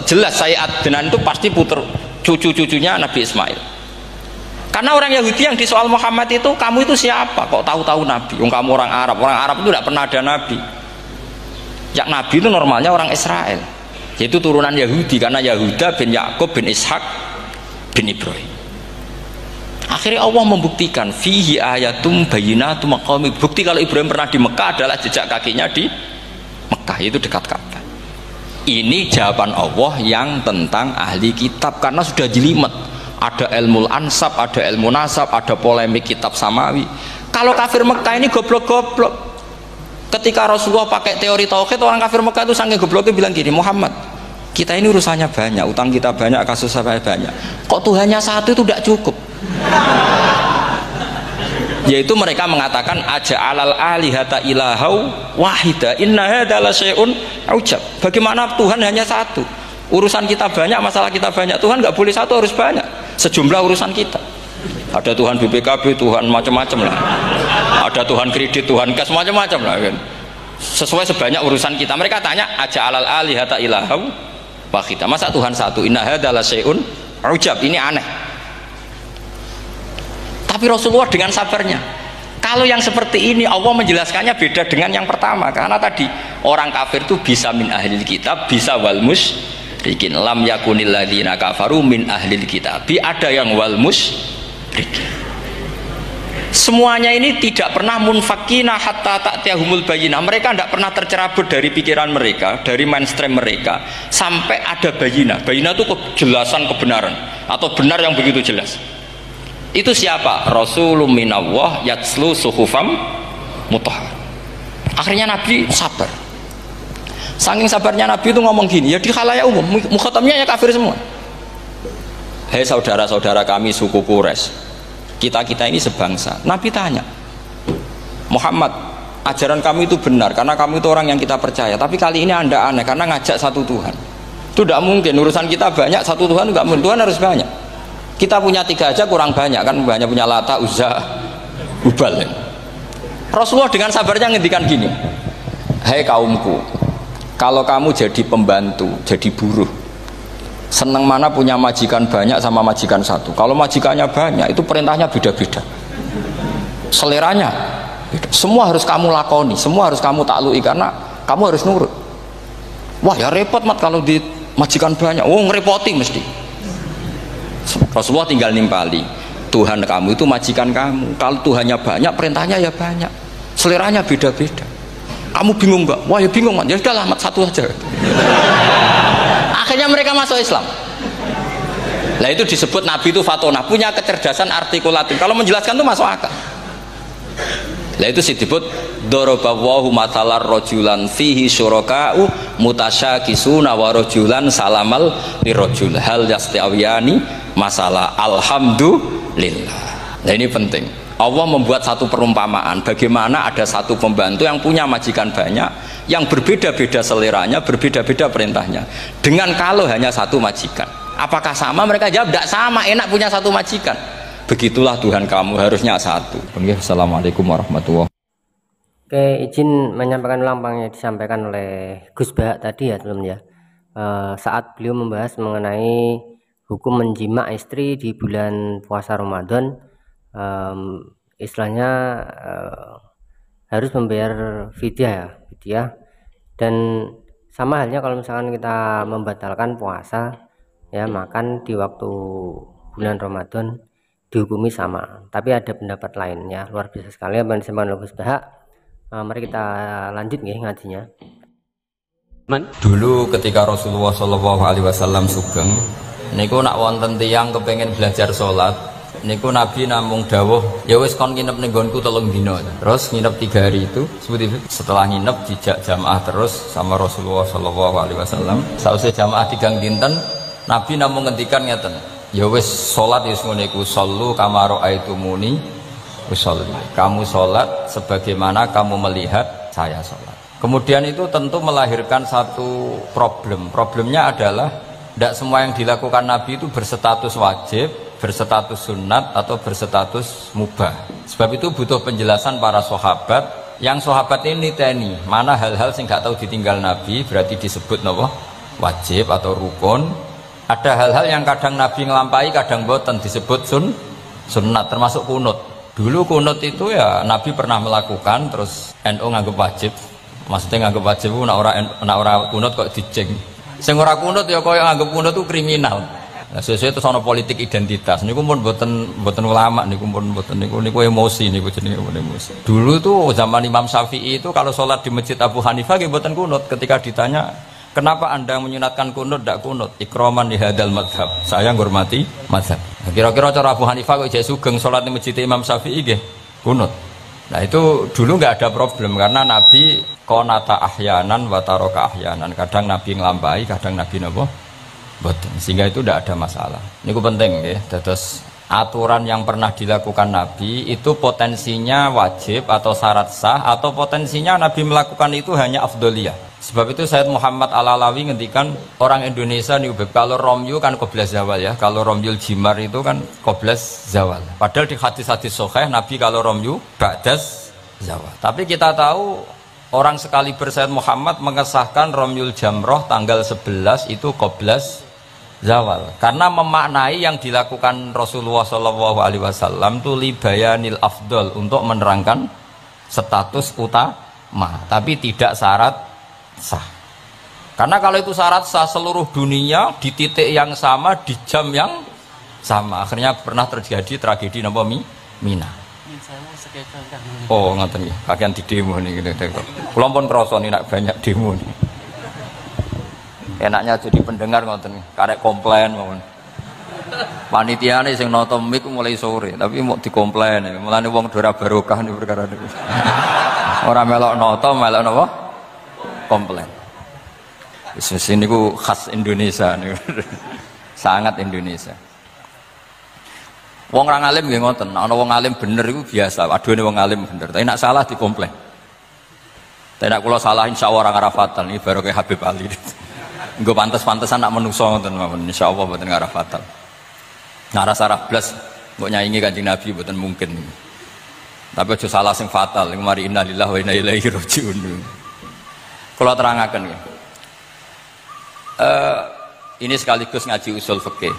Jelas saya Adnan itu pasti puter cucu-cucunya Nabi Ismail. Karena orang Yahudi yang disoal Muhammad itu, kamu itu siapa kok tahu-tahu Nabi? Kamu orang Arab itu tidak pernah ada Nabi. Yang Nabi itu normalnya orang Israel, yaitu turunan Yahudi, karena Yahuda bin Yakub bin Ishak bin Ibrahim. Akhirnya Allah membuktikan fihi ayatum bayinatum maqami. Bukti kalau Ibrahim pernah di Mekah adalah jejak kakinya di Mekah, itu dekat Ka'bah. Ini jawaban Allah yang tentang ahli kitab, karena sudah jelimet. Ada ilmu ansab, ada ilmu nasab, ada polemik kitab samawi. Kalau kafir Mekah ini goblok-goblok. Ketika Rasulullah pakai teori tauhid, orang kafir Mekah itu saking gobloknya bilang gini, Muhammad, kita ini urusannya banyak, utang kita banyak, kasus saya banyak. Kok Tuhannya satu itu tidak cukup? Yaitu mereka mengatakan aja'alal alihata ilahau wahida inna hadza la syai'un ujab. Bagaimana Tuhan hanya satu? Urusan kita banyak, masalah kita banyak. Tuhan nggak boleh satu, harus banyak. Sejumlah urusan kita. Ada Tuhan BPKB, Tuhan macam-macam lah. Ada Tuhan kredit, Tuhan kas, macam-macam lah kan. Sesuai sebanyak urusan kita. Mereka tanya aja'alal alihata ilahau wahida. Masa Tuhan satu? Inna hadza la syai'un ujab. Ini aneh. Tapi Rasulullah dengan sabarnya, kalau yang seperti ini Allah menjelaskannya beda dengan yang pertama. Karena tadi orang kafir itu bisa min ahlil kitab, bisa wal musyrikin. Lam yakunil ladzina kafaru min ahlil kitab. Ada yang wal musyrikin. Semuanya ini tidak pernah munfakina hatta ta'tiyahumul bayyinah. Mereka tidak pernah tercerabut dari pikiran mereka, dari mainstream mereka, sampai ada bayyinah. Bayyinah itu kejelasan kebenaran atau benar yang begitu jelas. Itu siapa? Rasulun minallah yatslu suhufam mutahhar. Akhirnya Nabi sabar. Saking sabarnya Nabi itu ngomong gini, ya di khalayak umum, mukhatamnya ya kafir semua. Hei saudara-saudara kami suku Quraisy, kita ini sebangsa. Nabi tanya, Muhammad, ajaran kami itu benar karena kamu itu orang yang kita percaya. Tapi kali ini Anda aneh karena ngajak satu Tuhan. Itu tidak mungkin. Urusan kita banyak, satu Tuhan enggak mungkin. Tuhan harus banyak. Kita punya 3 aja kurang banyak kan, banyak punya Lata, Uzza, Hubal. Rasulullah dengan sabarnya ngendikan gini, hei kaumku, kalau kamu jadi pembantu, jadi buruh, senang mana punya majikan banyak sama majikan satu. Kalau majikannya banyak itu perintahnya beda-beda, seleranya beda. Semua harus kamu lakoni, semua harus kamu taklui karena kamu harus nurut. Wah ya repot mat kalau di majikan banyak, oh ngerepoti mesti. Rasulullah tinggal nimpali, Tuhan kamu itu majikan kamu. Kalau Tuhannya banyak, perintahnya ya banyak, seleranya beda-beda. Kamu bingung nggak? Wah ya bingung, ya sudah mat satu aja. Akhirnya mereka masuk Islam. Nah itu disebut Nabi itu fatona, punya kecerdasan artikulatif. Kalau menjelaskan itu masuk akal. Nah itu disebut dorobawahu matalar rojulan fihi syuraka'u mutasyakisuna wa rojulan salamal lirojul hal yastiawiyani masalah alhamdulillah. Nah ini penting. Allah membuat satu perumpamaan bagaimana ada satu pembantu yang punya majikan banyak, yang berbeda-beda seleranya, berbeda-beda perintahnya. Dengan kalau hanya satu majikan, apakah sama? Mereka jawab tidak sama, enak punya satu majikan. Begitulah Tuhan kamu, harusnya satu. Assalamualaikum warahmatullahi wabarakatuh. Oke, izin menyampaikan ulang yang disampaikan oleh Gus Bahak tadi ya teman-teman ya. Saat beliau membahas mengenai hukum menjima istri di bulan puasa Ramadan, istilahnya harus membayar fidyah, dan sama halnya kalau misalkan kita membatalkan puasa ya, makan di waktu bulan Ramadan dihukumi sama. Tapi ada pendapat lain ya, luar biasa sekali apa yang disampaikan oleh Gus Bahak. Mari kita lanjut nih ngajinya. Dulu ketika Rasulullah SAW sugeng niku nak wonten tiyang kepengen belajar sholat, niku Nabi namung dawuh ya wis kon nginep ning nggonku 3 dina. Terus nginep 3 hari itu, setelah nginep dijak jamaah terus sama Rasulullah SAW. Sausé jamaah 3 dinten, Nabi namung ngendikan ngeten, ya wis sholat wis ngene iku, sallu kama raaitumuni usolli. Kamu sholat sebagaimana kamu melihat saya sholat. Kemudian itu tentu melahirkan satu problem. Problemnya adalah tidak semua yang dilakukan Nabi itu berstatus wajib, berstatus sunat atau berstatus mubah. Sebab itu butuh penjelasan para sahabat. Yang sahabat ini niteni mana hal-hal yang nggak tahu ditinggal Nabi berarti disebut nopo wajib atau rukun. Ada hal-hal yang kadang Nabi ngelampai, kadang boten disebut sunat, termasuk kunut. Dulu kunut itu ya Nabi pernah melakukan, terus NU nganggep wajib. Maksudnya nganggep wajib itu nak ora kunut kok diceng. Sing ora kunut ya koyo nganggep kunut itu kriminal. Nah, sesuai itu sono politik identitas. Niku pun boten ulama, niku pun boten niku emosi, niku jenenge emosi. Dulu tuh zaman Imam Syafi'i itu kalau sholat di Masjid Abu Hanifah nggih boten kunut. Ketika ditanya, kenapa Anda menyunatkan kunut tidak kunut? Ikraman di hadal madhab. Saya menghormati madhab. Nah, kira-kira cara Abu Hanifah kok jek sugeng sholat di Masjid Imam Syafi'i nggih kunut. Nah itu dulu nggak ada problem karena Nabi konata ahyanan wataroka ahyanan. Kadang Nabi ngelampai, kadang Nabi nopo boten. Sehingga itu tidak ada masalah. Ini penting ya. Terus aturan yang pernah dilakukan Nabi itu potensinya wajib atau syarat sah, atau potensinya Nabi melakukan itu hanya afdoliyah. Sebab itu Sayyid Muhammad Al-Alawi ngendikan orang Indonesia nih Ubeb, kalau romyu kan qoblas zawal ya, kalau romyul jimar itu kan qoblas zawal. Padahal di hadis-hadis sahih Nabi kalau romyu ba'das zawal. Tapi kita tahu orang sekaliber Sayyid Muhammad mengesahkan romyul jamroh tanggal 11 itu qoblas zawal, karena memaknai yang dilakukan Rasulullah SAW itu libayanil afdol, untuk menerangkan status utama, tapi tidak syarat sah. Karena kalau itu syarat sah, seluruh dunia di titik yang sama, di jam yang sama. Akhirnya pernah terjadi tragedi napa Mina. Oh ngoten nggih, kakean di demo nih gitu. Kula pun krasa nih nak banyak demo nih. Enaknya jadi pendengar ngoten, karek komplain mawon. Panitiane sing nata mik mulai sore, tapi mau dikomplain. Mulane wong ora barokah nih perkara niku. Ora melok nata, melok napa? Komplain. Ini ku khas Indonesia nih. Sangat Indonesia. Wong orang alim nggih ngoten, ana wong alim bener iku biasa, aduhane wong alim bener. Tapi nak salah dikomplain. Tapi nak kula salah insyaallah ora ngarafatan, iki baru kayak Habib Ali. Nggo pantes-pantesan nak menungso ngoten mawon, insyaallah mboten ngarafatan. Ngarah-sarah blas mbok nyaingi Kanjeng Nabi mboten mungkin. Tapi aja salah sing fatal, mari innalillahi wa inna ilaihi rajiun. Kalau terangkan ya, ini sekaligus ngaji usul fikih.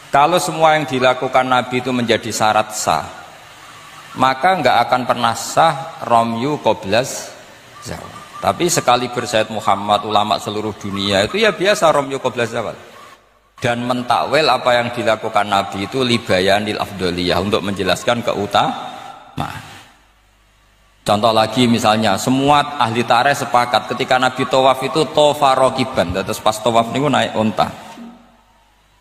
Kalau semua yang dilakukan Nabi itu menjadi syarat sah, maka nggak akan pernah sah romyu qoblas zawal. Tapi sekaliber Sayyid Muhammad, ulama seluruh dunia itu ya biasa romyu qoblas zawal, dan mentakwil apa yang dilakukan Nabi itu libayanil afdoliyah, untuk menjelaskan keutamaan. Contoh lagi misalnya, semua ahli tarikh sepakat ketika Nabi tawaf itu tofa rokiban, terus pas tawaf niku naik unta.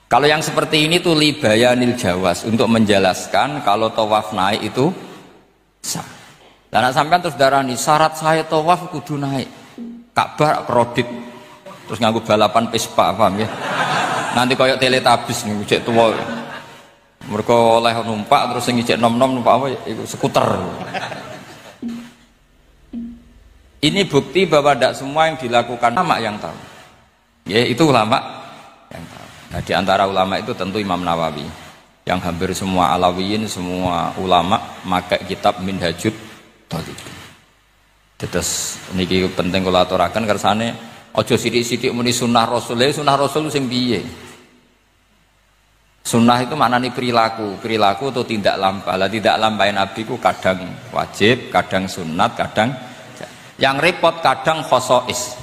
Kalau yang seperti ini tuh libayanil jawas, untuk menjelaskan kalau tawaf naik itu sah. Dan sampean terus darani syarat saya tawaf kudu naik Ka'bah kredit, terus nganggo balapan Vespa, paham ya? Nanti koyok teletabis nih, cek tua. Mereka oleh numpak terus yang cek nom-nom numpak apa? Itu skuter. Ini bukti bahwa tidak semua yang dilakukan ulama yang tahu. Ya itu ulama yang tahu. Nah di antara ulama itu tentu Imam Nawawi, yang hampir semua alawiyin, semua ulama makai kitab Minhajut Thalibin. Terus niki penting kula aturaken kersane aja sithik-sithik muni sunnah Rasul. Sunnah Rasul sing piye? Sunnah itu maknanya perilaku atau tidak lampah. Lah tidak lampah Nabi ku kadang wajib, kadang sunat, kadang yang repot kadang khosois.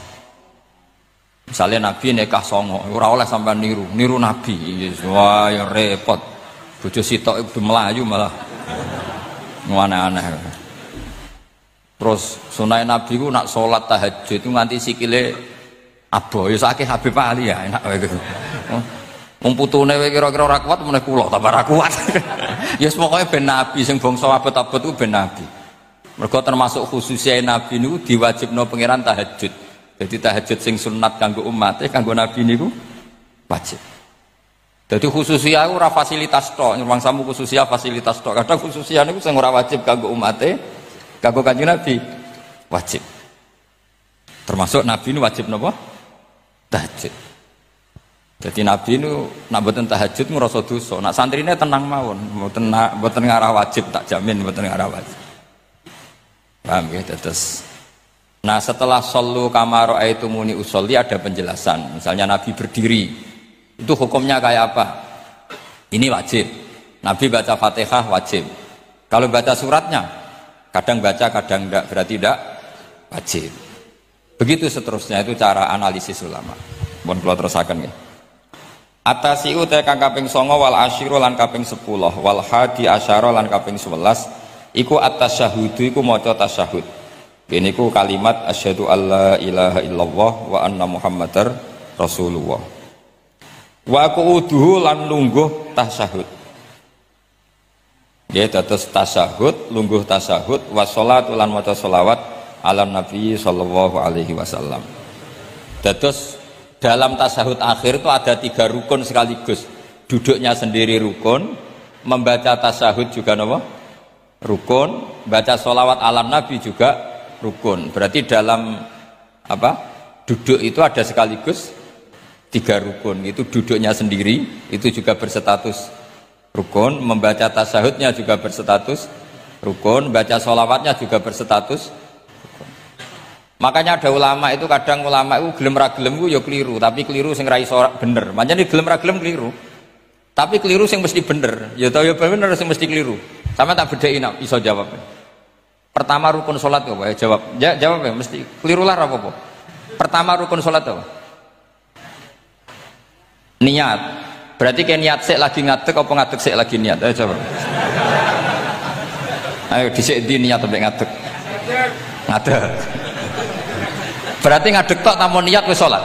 Misalnya Nabi nikah songo, ora oleh sampai niru Nabi. Wah yang repot. Bojo sitok ibu Melayu malah aneh-aneh. Terus sunai Nabi ku nak sholat tahajud itu nganti sikile abo. Ya sakit Habib Ali ya enak gitu. Putune kira-kira ora kuat meneh kula tambah ora kuat. Ya pokoke ben Nabi sing bangsa abot-abot ku ben Nabi. Mergo termasuk khususnya Nabi niku diwajibno pangeran tahajud. Jadi tahajud sing sunat kanggo umate, kanggo Nabi niku wajib. Jadi khususnya ora fasilitas tok, nyuwang khususnya fasilitas tok. Kadang khususnya niku sing ora wajib kanggo umate, kanggo Kanjeng Nabi wajib. Termasuk Nabi ini wajib napa? Tahajud. Jadi Nabi ini nak mboten tahajud ngrasa dosa. Nak santrine tenang mawon, mboten ngarah wajib, tak jamin mboten ngarah wajib. Paham ya? Terus nah setelah sallu kama ra'aitumuni usolli ada penjelasan. Misalnya Nabi berdiri, itu hukumnya kayak apa? Ini wajib. Nabi baca Fatihah wajib. Kalau baca suratnya, kadang baca, kadang enggak, berarti tidak wajib. Begitu seterusnya, itu cara analisis ulama. Mohon kula terusaken nggih. Atasiu te kang kaping 9 wal asyiru lan kaping 10 wal hadi asyara lan kaping 11 iku at-tasyahudu iku maca tasyahud. Ini ku kalimat asyhadu alla ilaha illallah wa anna muhammadar rasulullah. Wa qu'uduhu lan lungguh tasyahud. Ya dados tasyahud, lungguh tasyahud, wa sholatu lan maca sholawat ala nabi sallallahu alaihi wasallam. Dados dalam tasyahud akhir itu ada 3 rukun sekaligus. Duduknya sendiri rukun, membaca tasyahud juga napa? Rukun, baca sholawat ala Nabi juga rukun. Berarti dalam apa? Duduk itu ada sekaligus 3 rukun. Itu duduknya sendiri itu juga berstatus rukun, membaca tasyahudnya juga berstatus rukun, baca sholawatnya juga berstatus rukun. Makanya ada ulama itu kadang ulama itu gelem ra gelem ku ya keliru, tapi keliru sing ra iso bener. Pancen gelem ra gelem keliru. Tapi keliru sing mesti bener. Ya tau ya bener sing mesti keliru. Sama tak bedain iso jawab. Pertama rukun salat apa ya jawab. Ya jawab ya mesti keliru lah apa-apa. Pertama rukun salat apa? Niat. Berarti kayak niat sik lagi ngadeg apa ngadeg sik lagi niat? Ayo coba. Ayo dhisik di niat sampai ngadeg. Ngadeg. Berarti ngadeg tok tanpa niat wis salat.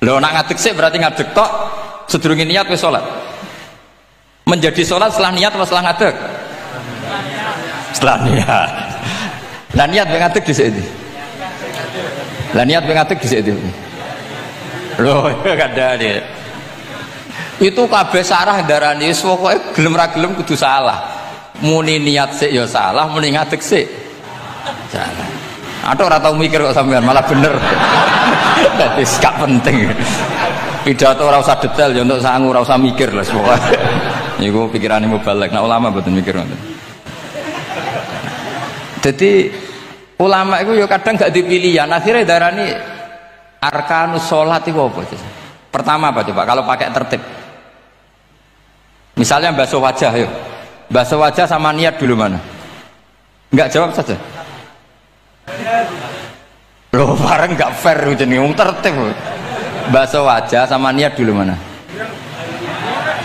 Lho nak ngadeg sik berarti ngadeg tok sedurunge niat wis salat. Menjadi salat setelah niat atau setelah ngadeg? Setelah niat. Lah niat ben ngadeg dhisik ndi? Lah niat ben ngadeg dhisik ndi? Loh, kadang itu kabeh sarah darani wis pokoke gelem ra gelem kudu salah. Muni niat sik ya salah, muni ngadeg sik salah. Atok ora tau mikir kok sampean malah bener. Dadi gak penting. Pidato ora usah detail ya untuk sangu ora usah mikir lah pokoke. Niku pikirane mubalek. Nah ulama mboten mikir ngoten. Jadi ulama itu ya kadang gak dipilihan. Akhirnya darani arkanus sholat itu apa? Pertama apa coba kalau pakai tertib? Misalnya basuh wajah, yuk basuh wajah sama niat dulu mana? Enggak jawab saja. Loh bareng enggak fair jadi tertib. Basuh wajah sama niat dulu mana?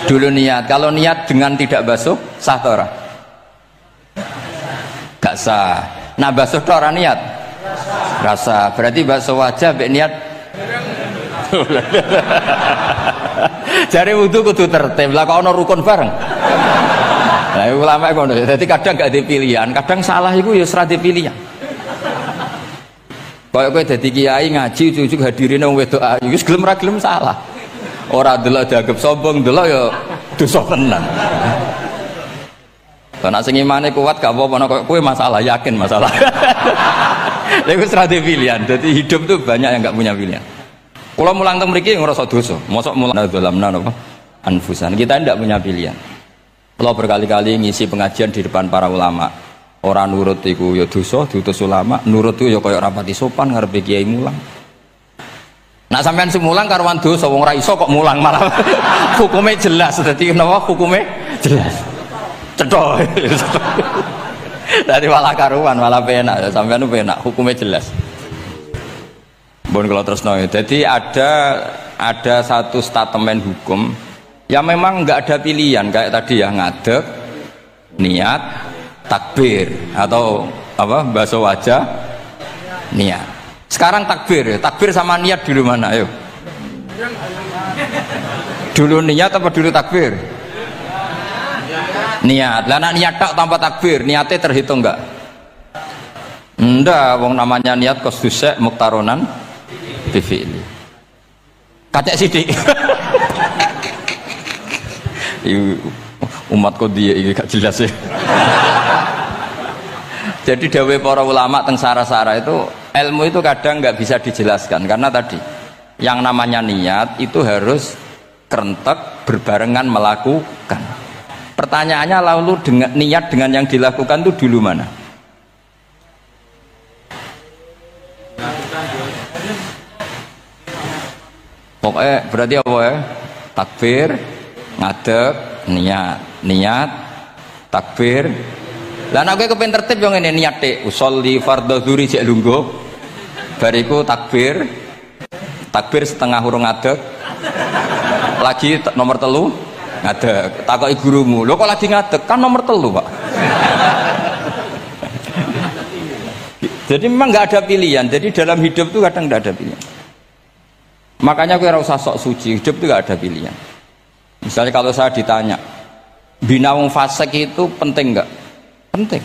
Dulu niat. Kalau niat dengan tidak basuh sah atau ora? Gak sah. Nah basuh itu orang niat rasa berarti basuh wajah mbek niat. Jare wudu kudu tertib lah kok ana rukun bareng. Lah ulama ngono. Dadi kadang gak ada pilihan, kadang salah iku ya ora ada pilihan. Kaya kowe dadi kiai ngaji ujug-ujug hadirine wong wedok ayu wis gelem ra gelem salah. Ora delok dianggap sombong, delok ya dosa tenan. Karena sing imane kuat gak apa-apa nek kowe masalah yakin masalah. Lha wis ora ada pilihan. Jadi hidup tuh banyak yang gak punya pilihan. Kalau mulang teng mriki ngrasa dosa, mosok mulang dalamna napa anfusan. Kita tidak punya pilihan. Kalau berkali-kali ngisi pengajian di depan para ulama, orang nurut iku ya dosa, diutus ulama, nurut itu ya kaya rapati sopan ngarepe kiai mulang. Nak sampean semulang karuan dosa wong ora iso kok mulang malah hukume jelas. Dadi napa hukume jelas. Cethok. Dadi malah karuan, malah penak. Sampean penak, hukume jelas. Bon kalau terus nol. Jadi ada satu statement hukum yang memang nggak ada pilihan kayak tadi ya ngadeg, niat, takbir atau apa basuh wajah, niat. Sekarang takbir sama niat dulu mana? Ayo. Dulu niat apa dulu takbir? Niat. Lah niat tak tanpa takbir, niatnya terhitung enggak? Enggak, wong namanya niat kosdusek muktaronan bifili. Kacek sidik. Umat kok dia ini gak jelas ya. Jadi dawuh para ulama teng sara-sara itu ilmu itu kadang nggak bisa dijelaskan karena tadi yang namanya niat itu harus kerentek berbarengan melakukan. Pertanyaannya lalu dengan niat dengan yang dilakukan itu dulu mana? Pokoknya berarti apa ya? Takbir, ngadeg, niat, takbir. Lah nek kowe kepen tertib yo ngene niat tek usolli fardhu dzuri cek lungguh. Bariku takbir. Takbir setengah urung ngadeg. Lagi nomor 3 ngadeg. Takoki gurumu, "Lho kok lagi ngadeg? Kan nomor 3, Pak." Jadi memang nggak ada pilihan. Jadi dalam hidup itu kadang nggak ada pilihan. Makanya kowe ora usah sok suci, hidup itu nggak ada pilihan. Misalnya kalau saya ditanya, bina wong fasik itu penting nggak? Penting.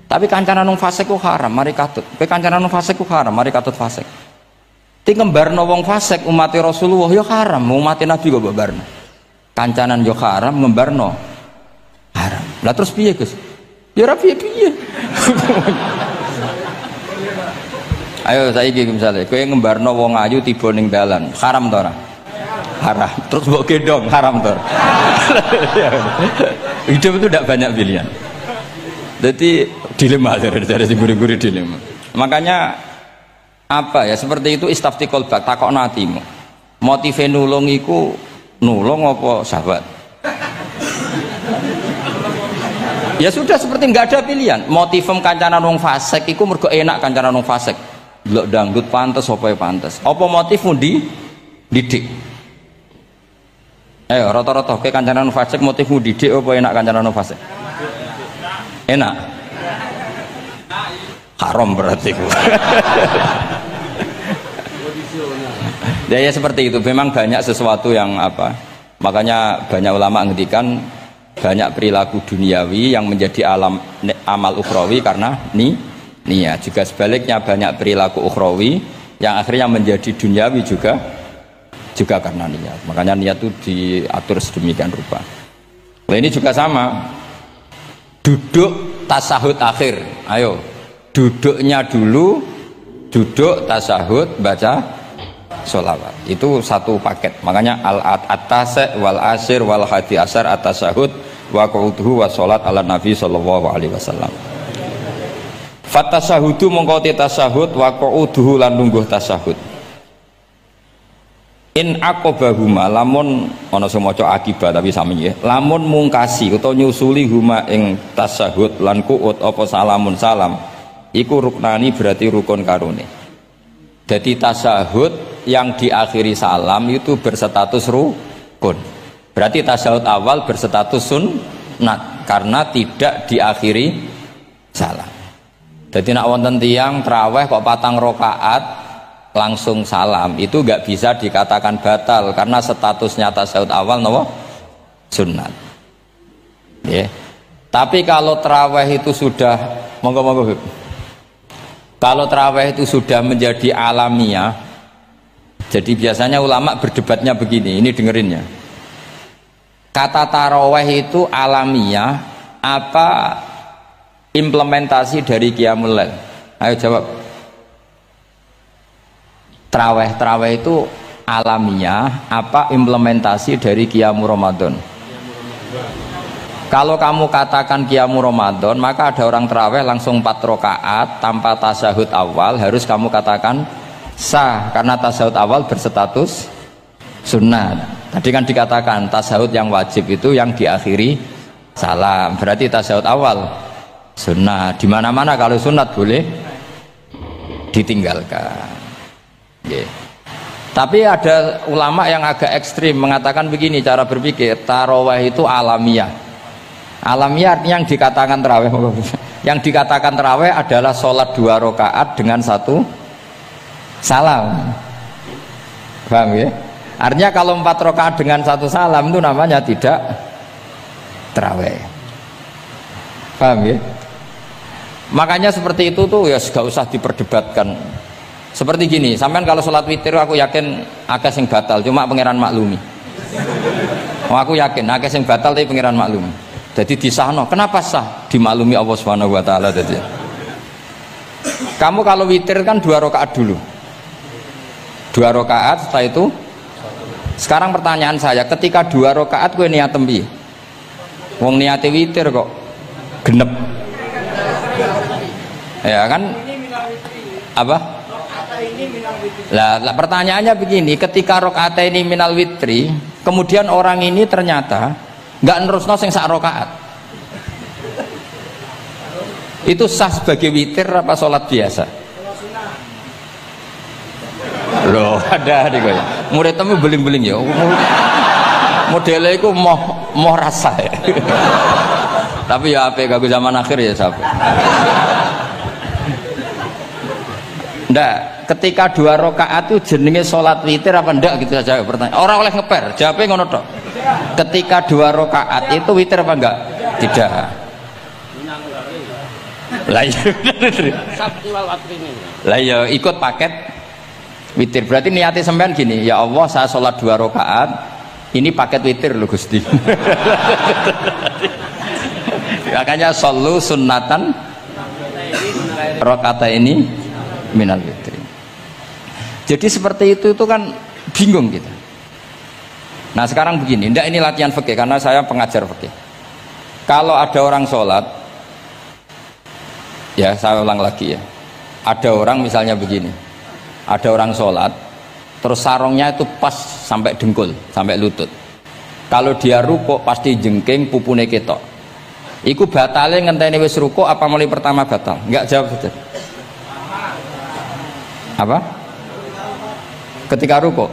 Tapi kancanan wong fasik ku haram, mari katut. Kowe kancanan wong fasik ku haram, mari katut fasik. Ti ngembarno wong fasik umat Rasulullah ya haram, umat Nabi kok mbarno. kancanan yo haram ngembarno haram. Lah terus piye Gus? Ya ora piye-piye. Ayo saiki misale kowe ngembarno wong ayu tiba ning dalan, haram ta ora? Haram. Terus mbok gendong, haram ta? Hidup itu tidak banyak pilihan. Jadi dilema dari guru-guru dilema. Makanya apa ya seperti itu istafti kolbak takokno atimu. Motive nulung iku nulung apa sahabat? Ya sudah seperti nggak ada pilihan. Motivem kancanan wong fasik iku mergo enak kancanan wong fasik. Delok dangdut pantes apa pantes. Apa motifmu didik? Ayo rata-rata ke kancanan wong fasik motifmu didik apa enak kancanan wong fasik? Enak. Haram berarti. Ya seperti itu. Memang banyak sesuatu yang apa? Makanya banyak ulama ngendikan banyak perilaku duniawi yang menjadi amal ukhrawi karena niat. Juga sebaliknya banyak perilaku ukhrawi yang akhirnya menjadi duniawi juga karena niat. Makanya niat itu diatur sedemikian rupa. Nah, ini juga sama. Duduk tasahud akhir. Ayo, duduknya dulu, duduk tasahud baca sholawat. Itu satu paket. Makanya al-atase wal asir wal hadi asar at-tasahud wa qu'uduhu wa sholat ala nabi sallallahu alaihi wasallam. Fatasahudu mongko tasahud wa qu'uduhu lan lungguh tasahud. In aqobahuma lamun ana sing maca akibat tapi sami nggih. Lamun mungkasi utawa nyusuli huma ing tasahud lan qu'ud apa salamun salam iku ruknani berarti rukun karone. Jadi tasahud yang diakhiri salam itu berstatus rukun. Berarti tasahud awal berstatus sunnat karena tidak diakhiri salam. Jadi nak wonten tiyang traweh kok 4 rakaat langsung salam itu nggak bisa dikatakan batal karena statusnya tasawuf awal nopo sunnat. Tapi kalau taraweh itu sudah kalau taraweh itu sudah menjadi alamiah, jadi biasanya ulama berdebatnya begini, ini dengerinnya. Kata taraweh itu alamiah apa implementasi dari qiyamul lail? Ayo jawab. Traweh itu alamiah apa implementasi dari qiyamul Ramadan? Kalau kamu katakan qiyamul Ramadan, maka ada orang traweh langsung 4 rakaat tanpa tasahud awal, harus kamu katakan sah karena tasahud awal berstatus sunnah. Tadi kan dikatakan tasahud yang wajib itu yang diakhiri salam, berarti tasahud awal sunnah. Di mana-mana kalau sunat boleh ditinggalkan. Tapi ada ulama yang agak ekstrim mengatakan begini cara berpikir, tarawih itu alamiah. Alamiah artinya yang dikatakan tarawih, yang dikatakan tarawih adalah sholat 2 rakaat dengan 1 salam. Paham ya? Artinya kalau 4 rakaat dengan 1 salam itu namanya tidak tarawih. Paham ya? Makanya seperti itu tuh ya gak usah diperdebatkan. Seperti gini, sampean kalau sholat witir aku yakin akeh sing batal, cuma pangeran maklumi. Aku yakin akeh sing batal tapi pangeran maklumi. Jadi disahno, kenapa sah? Dimaklumi Allah Subhanahu wa taala tadi. Kamu kalau witir kan 2 rakaat dulu. 2 rakaat setelah itu. Sekarang pertanyaan saya, ketika 2 rakaat kowe niat tembi. Wong niate witir kok genep. Ya kan? Apa? Lah pertanyaannya begini, ketika rakaat ini minal witri, kemudian orang ini ternyata nggak nerusno sing sak rakaat, itu sah sebagai witir apa sholat biasa? Loh ada nih kaya murid temu beling-beling ya, modelnya itu mau rasa ya. Tapi ya apa gak zaman akhir ya sampai. Ndak, ketika 2 rakaat itu jenenge sholat witir apa ndak gitu saja pertanyaan. Orang oleh ngeper, jawabnya ngono tok. Ketika 2 rakaat itu witir apa enggak? Tidak. Lah ya ikut paket witir. Berarti niatnya sampean gini, ya Allah saya sholat 2 rakaat Ini paket witir loh Gusti. Makanya sallu sunnatan rakaat ini minal witri. Jadi seperti itu kan bingung kita. Nah sekarang begini, ndak ini latihan fikih karena saya pengajar fikih. Kalau ada orang sholat, ya saya ulang lagi ya. Ada orang misalnya begini, ada orang sholat, terus sarungnya itu pas sampai dengkul, sampai lutut. Kalau dia rukuk pasti jengking pupune ketok. Iku batale ngenteni wis rukuk apa mulai pertama batal? Enggak, jawab saja. Apa? Ketika rukuk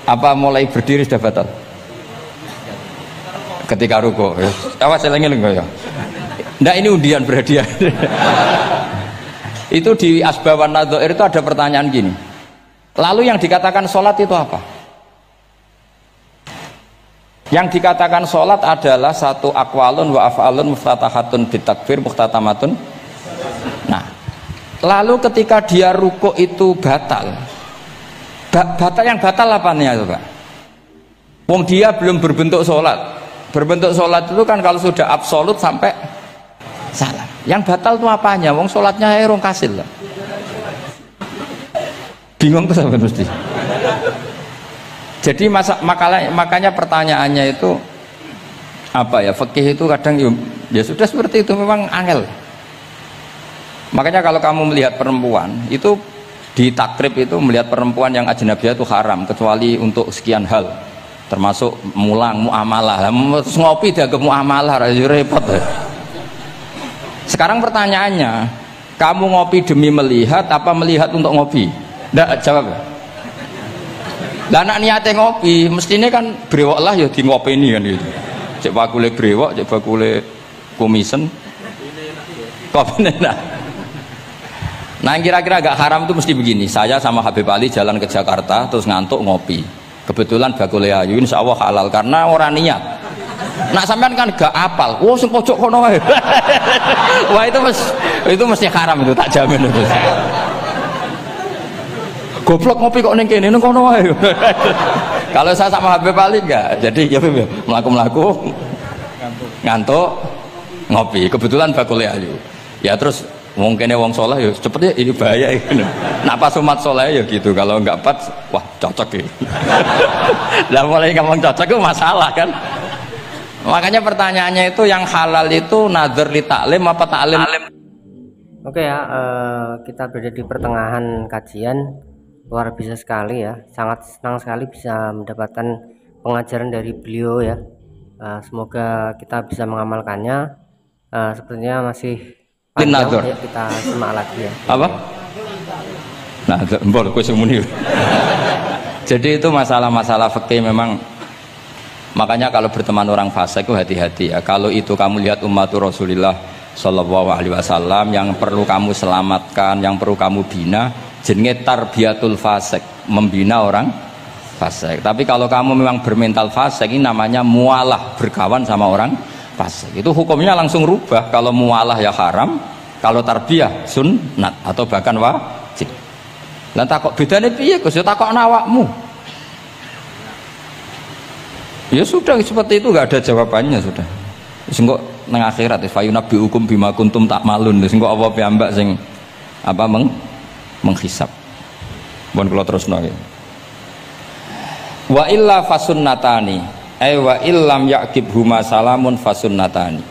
apa mulai berdiri sudah batal? Ketika rukuk. Awas eling-eling ya. Ndak ini undian berhadiah. Itu di Asbawan Nadhair itu ada pertanyaan gini. Lalu yang dikatakan sholat itu apa? Yang dikatakan sholat adalah satu akwalun wa af'alun muftatahatun bitakbir muhtatamatun. Nah, lalu ketika dia rukuk itu batal. Batal yang batal apanya itu Pak? Wong dia belum berbentuk sholat. Berbentuk sholat itu kan kalau sudah absolut sampai salam. Yang batal itu apanya? Wong sholatnya erong kasil lah. Bingung tuh sampai mesti. Jadi makanya pertanyaannya itu apa ya? Fikih itu kadang ya sudah seperti itu, memang angel. Makanya kalau kamu melihat perempuan itu di takrib itu melihat perempuan yang ajnabiyah itu haram kecuali untuk sekian hal, termasuk mulang muamalah. Terus ngopi dia ke muamalah repot. Sekarang pertanyaannya, kamu ngopi demi melihat apa melihat untuk ngopi? Nggak jawab. Lah anak niate ngopi, mestinya kan brewok lah ya di ngopi ini kan gitu. Cek bakule brewok, cek bakule komisen. Kopi enak. Nah kira-kira agak haram itu mesti begini. Saya sama Habib Ali jalan ke Jakarta terus ngantuk ngopi. Kebetulan bakule ayu insya Allah halal karena orang niat. Nak sampean kan gak apal. Wah sing pojok kono wae. Wah itu mesti haram itu, tak jamin itu. Goblok ngopi kok ning kene ning kono wae. Kalau saya sama Habib Ali enggak. Jadi ya mlaku-mlaku ngantuk ngopi. Kebetulan bakule ayu. Ya terus mungkin wong soleh ya cepet ya ini bahaya ini. Nak pas umat soleh ya gitu. Kalau enggak pas wah cocok ya. Lah mulai ngomong cocok itu masalah kan. Makanya pertanyaannya itu yang halal itu nazar li taklim apa taklim? Oke ya, kita berada di pertengahan kajian. Luar biasa sekali ya, sangat senang sekali bisa mendapatkan pengajaran dari beliau ya. Semoga kita bisa mengamalkannya. Sepertinya masih panjang ya, kita simak lagi ya. Apa? Nah, mbol kowe semuni. Jadi itu masalah-masalah fikih memang. Makanya kalau berteman orang fasik itu hati-hati ya. Kalau itu kamu lihat umatur Rasulullah Shallallahu Alaihi Wasallam yang perlu kamu selamatkan, yang perlu kamu bina, jenenge tarbiyatul fasik, membina orang fasik. Tapi kalau kamu memang bermental fasik, ini namanya mualah, berkawan sama orang fasik. Itu hukumnya langsung rubah. Kalau mualah ya haram, kalau tarbiyah sunnat atau bahkan wajib. Lah takok bedane piye Gus? Ya takok awakmu. Ya sudah seperti itu, nggak ada jawabannya sudah. Sengko nang akhirat fayunabbi hukum bima kuntum tak malun. Sengko apa piyambak sing apa menghisab. Mohon kula terusno ya. Wa illa fasunnatani. Wa illam yaqib huma salamun fasunnatani.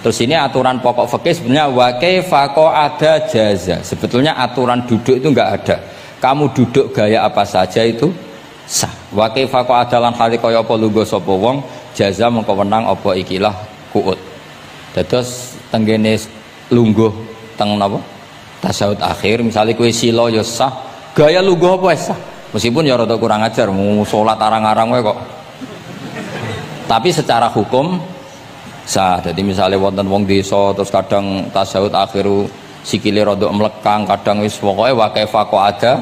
Terus ini aturan pokok fikih sebenarnya wa kaifa ada jaza. Sebetulnya aturan duduk itu enggak ada. Kamu duduk gaya apa saja itu sah. Wa kaifa adalan hali kaya apa lungguh sapa wong jaza mengko wenang apa ikilah kuut. Dados tenggene lungguh teng napa? Tasawuf akhir misalnya kue silo ya sah, gaya lungguh apa sah? Meskipun ya rada kurang ajar, mau sholat arang-arang wae kok. Tapi secara hukum sah. Jadi misalnya wonten wong desa terus kadang tasawuf akhiru sikile rada mlekang, kadang wis pokoke wa kaifa ada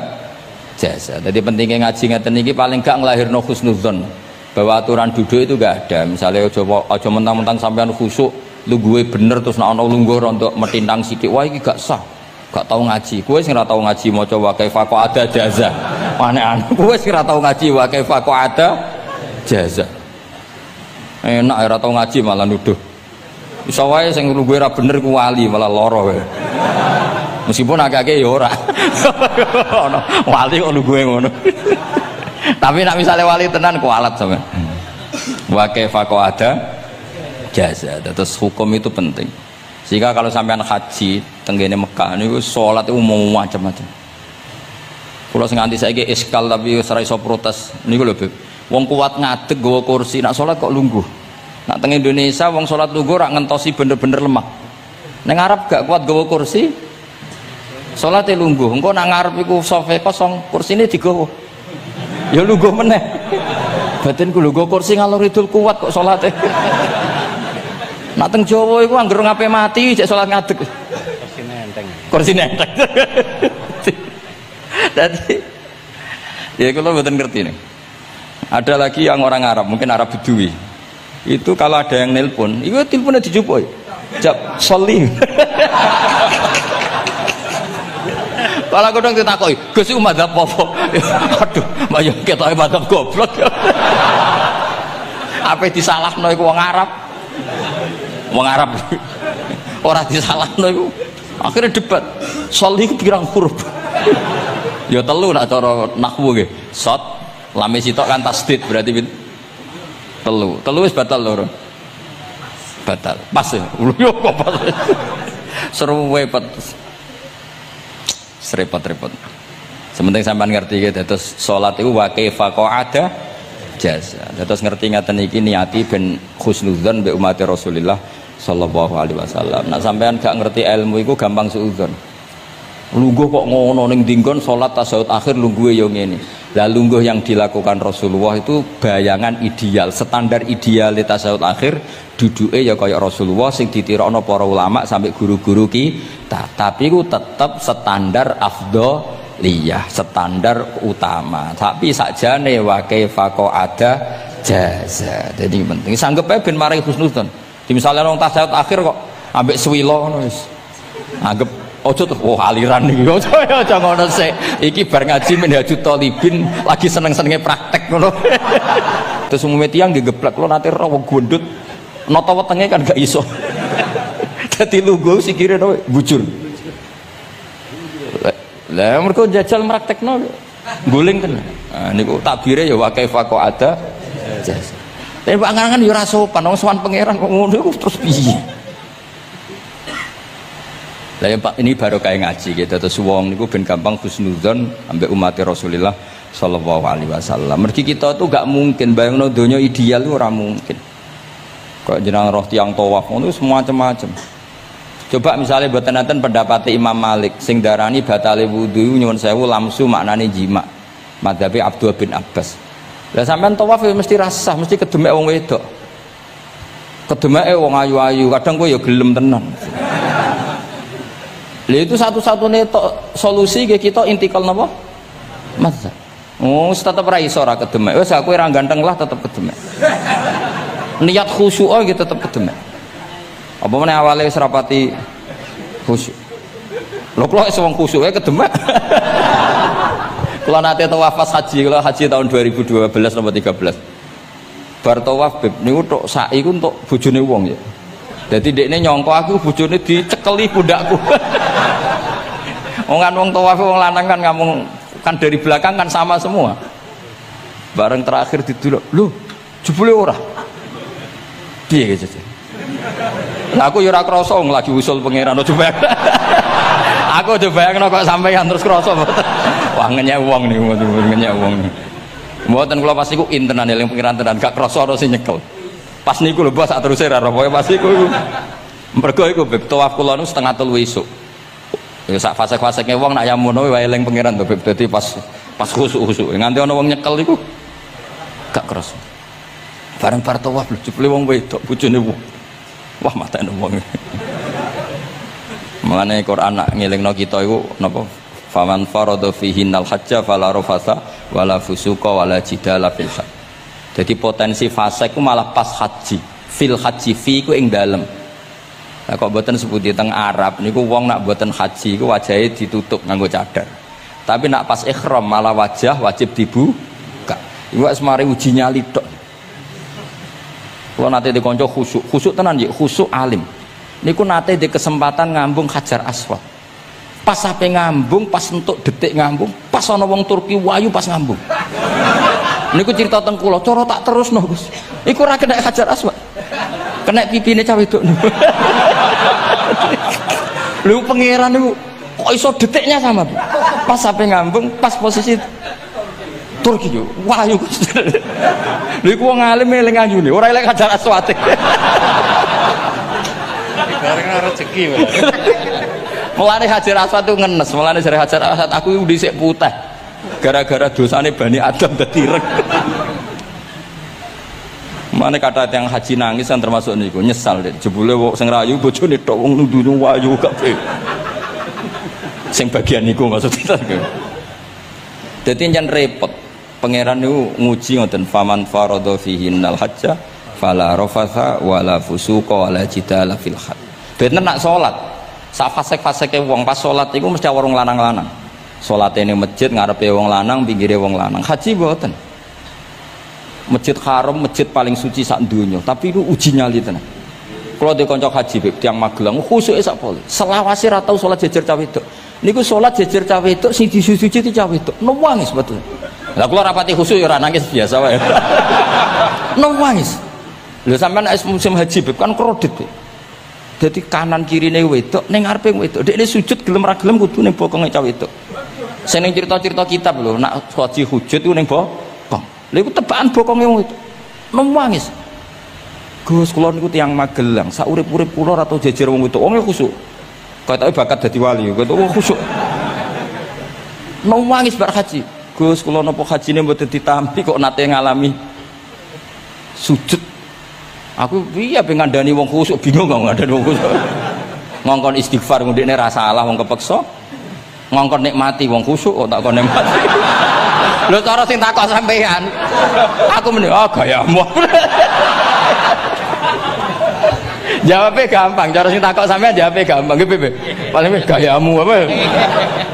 jasa. Jadi pentingnya ngaji ngeten iki paling gak nglahirno husnudzon bahwa aturan duduk itu gak ada. Misalnya aja mentang-mentang sampean khusuk lungguhe bener terus nek ana lungguh rontok metintang sithik wah iki gak sah. Gak tahu ngaji. Kowe sing ora tahu ngaji maca wa kaifa ada jaza. Aneh-aneh. Kowe sing ora tahu ngaji wa kaifa ada jaza. Enak ora tau ngaji malah nuduh. Iso wae sing lugu ora bener ku wali malah lara wae. Meskipun agak-agak ya ora. Ono wali kok lugu ngono. Tapi nek misale wali tenan kualat sampean. Wa kaifa ada jaza. Terus hukum itu penting. Sehingga kalau sampean haji tenggene Mekah niku salat itu umum macam-macam. Kula sing nganti saiki iskal tapi ora iso protes niku lho, Beb. Wong kuat ngadeg nggawa kursi nak salat kok lungguh. Nak teng Indonesia wong salat lungguh rak ngentosi bener-bener lemah. Ning Arab gak kuat nggawa kursi. Salate lungguh. Engko nak ngarep iku sofa kosong, kursine digawa. Ya lungguh meneh. Batinku lho nggawa kursi ngalor idul kuat kok salate. Nak teng Jawa iku anggere ngape mati cek salat ngadeg. Kursine enteng. Kursine enteng. Dadi ya kula mboten ngerti nih. Ada lagi yang orang Arab, mungkin Arab Bedui. Itu kalau ada yang nelpon, itu teleponnya dijupuk. Jap soli. Kalau aku dong ditakoi, Gus iku madzhab apa? Aduh, mayo ketoke madzhab goblok. Apa disalahno iku wong Arab? Wong Arab. Ora disalahno iku. Akhirnya debat. Soli iku pirang huruf? Ya telu nak cara nahwu nggih. Shot lame sitok kan tasdid berarti telu. Telu wis batal lho. Batal. Pas ya. Yo kok pas. Seru repot. Serepot-repot. Sementing sampean ngerti gitu. Terus salat iku wa kaifa ada jaza. Terus ngerti ngaten iki niati ben husnudzon mbek umat Rasulullah sallallahu alaihi wasallam. Nak sampean gak ngerti ilmu iku gampang suudzon. Lungguh kok ngono ning dinggon salat tasyahud akhir lungguhe yo ngene. Lah lungguh yang dilakukan Rasulullah itu bayangan ideal, standar ideal tasyahud akhir duduke ya kaya Rasulullah sing ditirakno para ulama sampai guru-guru kita. Tapi ku tetep standar afdhaliyah, standar utama. Tapi sakjane wa kaifa ada jaza. Jadi penting sanggep ae ben maring husnudzon. Di misalnya wong tasyahud akhir kok ambek swila ngono wis. Anggap ojo tuh, aliran nih, ojo ngono sih. Iki bar ngaji Minhajut Thalibin lagi seneng-senenge praktek ngono. Terus umumnya tiang digeblek lo nanti wong gondut, nota wetenge kan gak iso. Dadi lungguh sikire no bujur. Lah mergo jajal praktekno guling tenan. Nah niku takbire ya wa kaifa ada. Tapi Pak Angan ya ora sopan, wong sowan pangeran kok ngono iku terus piye? Lah ya Pak, ini baru kayak ngaji gitu. Terus wong niku ben gampang husnudzon ambek umat Rasulullah sallallahu alaihi wasallam. Mergi kita tuh gak mungkin bayangno donya ideal itu ora mungkin. Kok jeneng roh tiyang tawaf ngono semua macam-macam. Coba misalnya mboten enten pendapat Imam Malik sing darani batale wudu nyuwun sewu lamsu maknane jima. Madzhabe Abdul bin Abbas. Lah sampean tawaf ya mesti rasah, mesti kedemek wong wedok. Kedemeke wong ayu-ayu, kadang kowe ya gelem tenan. Lha itu satu-satunya solusi ke kita intikal napa? Mazhab. Oh, tetep ra iso ora kedemek. Wis aku ora ganteng lah tetep kedemek. Niat khusyuk gitu tetep kedemek. Apa meneh awale wis rapati khusyuk. Lho kula wis wong khusyuke kedemek. Kula nate tawaf haji, kula haji tahun 2012 nomor 13. Bar tawaf beb niku tok saiki ku entuk bojone wong ya. Jadi dekne nyongko aku bojone dicekeli pundakku. Wong tawaf wong lanang kan ngomong kan dari belakang kan sama semua. Bareng terakhir didelok, lho, jebule ora. Piye gitu. Lah aku ya ora krasa wong lagi usul pangeran coba. Aku coba bayangno kok sampeyan terus krasa. Wah ngenyek wong niku, ngenyek wong. Mboten kula pas niku intenan eling pangeran tenan gak krasa ana sing nyekel. Pas niku lho bos sak teruse ra pokoke pas niku mergo iku beb tawaf kula niku setengah 3 esuk. Ya sak fase-faseke wong nak yamono wae eling pangeran to beb dadi pas khusuk-khusuk. Nganti ana wong nyekel iku gak kerasa. Bareng bar tawaf lho jebule wong wedok bojone wong. Wah matane wong. Mulane Quran nak ngelingno kita iku napa? Faman farada fihinnal hajja fala rafasa wala fusuqa wala jidala fil hajj. Jadi potensi fase ku malah pas haji. Fil haji fi ku ing dalem. Lah kok mboten sebuti teng Arab niku wong nak mboten haji iku wajahe ditutup nganggo cadar. Tapi nak pas ihram malah wajah wajib dibuka. Iku wis mari uji nyali tok. Kalau nate di konco khusuk tenan ya, khusuk alim. Niku nate di kesempatan ngambung Hajar Aswad. Pas sampai ngambung, pas entuk detik ngambung, pas ana wong Turki wayu pas ngambung. Niku cerita teng kula, cara tak terusno Gus. Iku ora kena Hajar Aswad. Kena pipine cah wedok niku. Lho pangeran niku kok iso detiknya sama Bu. Pas sampai ngambung, pas posisi Turki yo, wahyu. Lha iku wong alim eling ayune, ora eling Hajar Aswad. Karena rezeki. Mulane Hajar Aswad itu ngenes, mulane jare Hajar Aswad aku dhisik putih. Gara-gara dosane Bani Adam dadi ireng. Mane kata yang haji nangis kan termasuk niku, nyesal deh. Jebule wong sing rayu bojone tok wong nundune wayu kabeh. Sing bagian niku maksudnya. Dadi jan repot. Pangeran niku nguji ngoten faman faradha fihinnal hajja fala rafatha wala fusuqa wala jidala fil hajj. Bener nak salat. Sak fasek-faseke wong pas salat iku mesti warung lanang-lanang. Salate ning masjid ngarepe wong lanang, pinggire wong lanang. Haji mboten. Masjid Haram, masjid paling suci sak donya, tapi itu uji nyali tenan. Kalau di kanca haji beb tiyang Magelang khusuke sak poli. Selawase ra tau salat jejer cah wedok. Niku salat jejer cah wedok sing disuci-suci cah wedok. Nangis betul. Lah kula rapati khusuk ya ora nangis biasa wae. Nangis. Lho sampean musim haji beb kan kredit. Dadi kanan kirine wedok ning ngarepe wedok. Dekne sujud gelem ra gelem kudu ning bokonge cah wedok. Sing ning cerita-cerita kitab lho, nak haji hujud ku ning bokong. Lha iku tebakan bokonge wong itu. Nangis. Gus kula niku tiyang Magelang, sak urip-urip kula ora tau jejer wong itu. Wong khusuk. Katoke bakat dadi wali, kok wong khusuk. Nangis bar haji. Gus kula napa hajine mboten ditampi kok nate ngalami sujud. Aku piye ben ngandani wong khusuk, bingung kok ngandani wong khusuk. Ngongkon istighfar ndekne ra salah wong kepeksa. Ngongkon nikmati wong khusuk kok tak kon nikmati. Lho cara sing takok sampean. Aku meni gayamu. Jawabnya gampang, cara sing takok sampean jawabnya gampang. Nggih piye? Paling gayamu apa?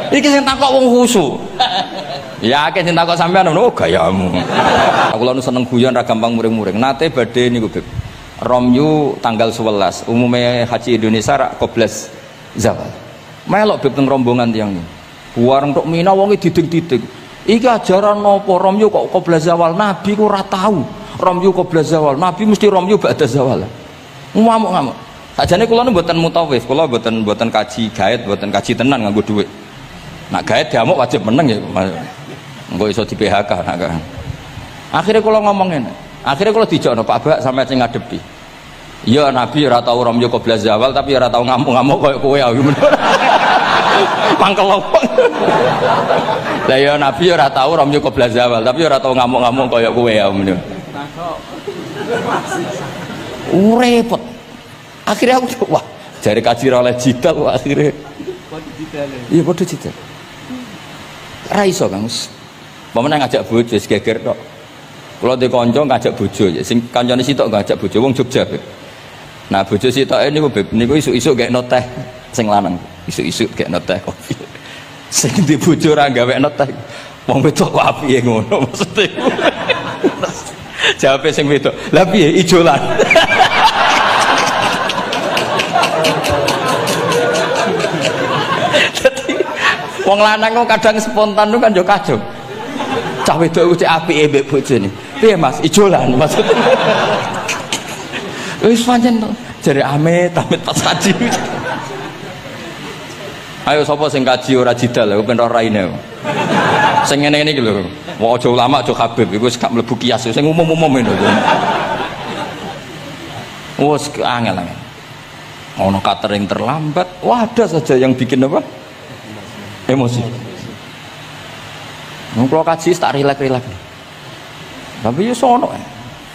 Iki sing takok wong khusuk. Yakin sing takok sampean ngono gayamu. Aku lho seneng guyon ra gampang muring-muring. Nate badhe niku, Beb. Romyu tanggal 11, umume haji Indonesia rak koblas zawal. Melok Beb teng rombongan tiyang niku. Buareng tok Mina wonge diding-diding. Iki ajaran napa Romyu kok qobla zawal? Nabi ku ora tahu Romyu qobla zawal. Nabi mesti Romyu ba'da zawal. Ngamuk-ngamuk. Sajane kula nu mboten mutawif, kula mboten kaji gaet, mboten kaji tenan nganggo dhuwit. Nak gaet diamuk wajib meneng ya. Engko iso di PHK nak kan. Akhire kula ngomong ngene. Akhire kula dijokno Pak Bak sampe sing ngadepi. Ya Nabi ora tahu Romyu qobla zawal tapi ora tahu ngamuk-ngamuk koyo kowe aku. Mangkel wong. Lah ya Nabi ora tahu Romyu qobla zawal, tapi ora tahu ngamuk-ngamuk kaya kowe ya ngono. Repot. Akhirnya aku wah, jare kaji oleh jidal akhirnya. Iya padha jidal. Ra iso Kang. Pemene ngajak bojo geger tok. Kula de kanca ngajak bojo, sing kancane sitok ngajak bojo wong Jogja. Nah bojo sitoke niku Beb, niku isuk-isuk gekno teh sing lanang. Isuk-isuk gekno teh kopi. Sing di bojo ora gawekno teh. Wong wedok kok apike ngono maksude. Jawabe sing wedok, "Lah piye ijolan?" Dadi wong lanang kok kadang spontan kan yo kacau. Cah wedok ku cek apike mbek bojone. Piye Mas, ijolan maksudnya. Wis pancen jare amit pas haji. Ayo sapa sing kaji ora jidal aku ben ora raine. Sing ngene-ngene iki lho. Wong aja ulama aja Habib iku wis gak mlebu kias sing umum-umum ngono. Wes angel. Ono catering terlambat, wah ada saja yang bikin apa? Emosi. Kalau kaji tak rilek-rilek. Tapi ya sono.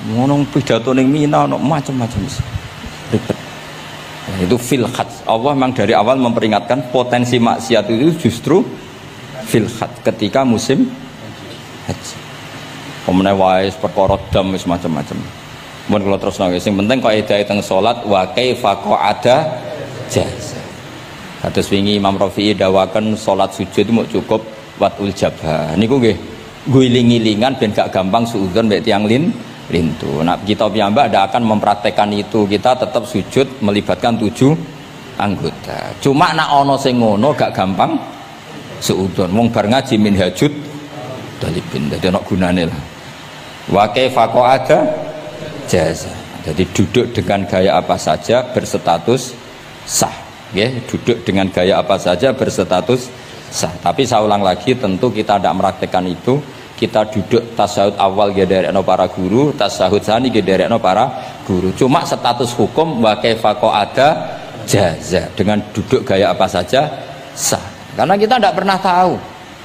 Ngono pidato ning Mina ono macam-macam ribet. Itu fil hajj. Allah memang dari awal memperingatkan potensi maksiat itu justru fil hajj ketika musim haji. Pemene wae perkara dam wis macam-macam. Mun kula terusno sing penting kaidah teng salat wa kaifa qa'ada jaz. Kados wingi Imam Rafi'i dawaken salat sujud mau cukup watul jabah. Niku nggih guling-gilingan ben gak gampang suudzon mbek tiyang lintu. Nah, kita piyambak tidak akan mempraktekkan itu. Kita tetap sujud melibatkan 7 anggota. Cuma nak ono sing ngono gak gampang seudon. Wong bar ngaji minhajud dalibin. Dadi ono gunane lah. Wa kaifa qa'ada jaza. Jadi duduk dengan gaya apa saja berstatus sah. Ya, duduk dengan gaya apa saja berstatus sah. Tapi saya ulang lagi, tentu kita tidak mempraktekkan itu. Kita duduk tasahud awal gederekno para guru, tasahud sani gederekno para guru. Cuma status hukum wa kaifa qa'ada jaza, dengan duduk gaya apa saja sah. Karena kita tidak pernah tahu.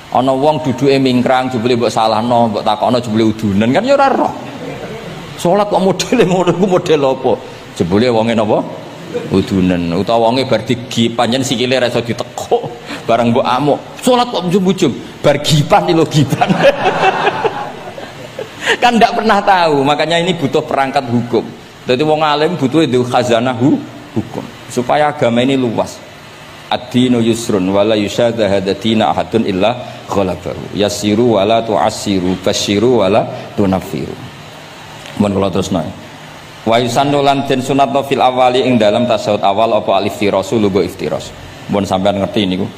Ana wong duduke mingkrang jebule mbok salahno, mbok takokno jebule udunan kan ya ora roh. Salat kok modele ngono ku model apa? Jebule wonge napa? Udunan. Utawa wonge bar digi panjen sikile ra iso ditekuk. Barang mbok amuk, salat kok ujug-ujug, bar gipan lho gipan. Kan tidak pernah tahu, makanya ini butuh perangkat hukum. Jadi wong alim butuh itu khazanah hukum supaya agama ini luas. Ad-dinu yusrun wala yusyadha hadatina ahadun illa ghalabahu. Yasiru wala tu'assiru, basyiru wala tunaffiru. Mun kula terusno. Wa yusannu lan den sunatno fil awali ing dalam tasawuf awal apa al-iftirasu lugo iftiras. Mun sampean ngerti niku.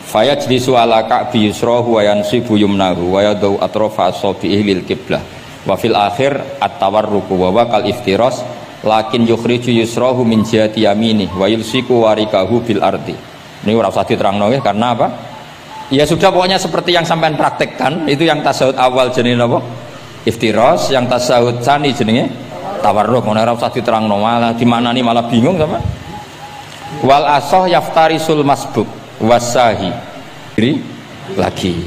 Fayajlisu ala ka'bi yusrahu wa yansibu yumnahu wa yadau atrafa asabihi lil qiblah. Wa fil akhir at-tawarruku wa waqal iftiras lakin yukhriju yusrahu min jihati yamini wa yulsiku warikahu bil ardi. Ini ora usah diterangno nggih karena apa? Ya sudah pokoknya seperti yang sampean praktekkan, itu yang tasawuf awal jenenge napa? Iftiras, yang tasawuf tsani jenenge tawarruk. Ora usah diterangno, malah dimaknani malah bingung sama. Wal asah yaftarisul masbuk wasahi diri lagi.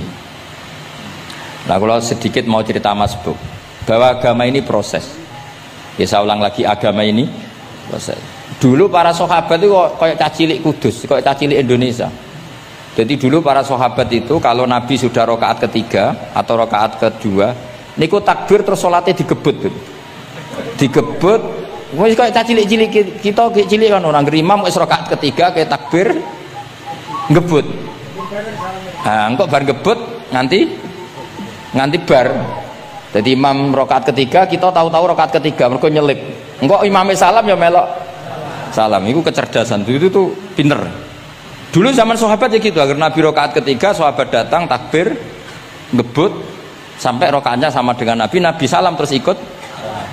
Nah, kalau sedikit mau cerita masbuk bahwa agama ini proses. Ya saya ulang lagi, agama ini proses. Dulu para sahabat itu kayak cacilik Kudus, kayak cacilik Indonesia. Jadi dulu para sahabat itu kalau Nabi sudah rakaat ketiga atau rakaat kedua, niku takbir terus sholatnya digebut, digebut. Wis kayak cacilik-cilik kita cilik kan orang imam wis rakaat ketiga kayak takbir ngebut. Nah, engkau bar ngebut nganti bar. Jadi imam rakaat ketiga kita tahu-tahu rakaat ketiga mergo nyelip. Engkau imamnya salam ya melok salam. Itu kecerdasan. Itu tuh pinter. Dulu zaman sahabat ya gitu. Agar Nabi rakaat ketiga sahabat datang takbir ngebut sampai rakaatnya sama dengan Nabi. Nabi salam terus ikut.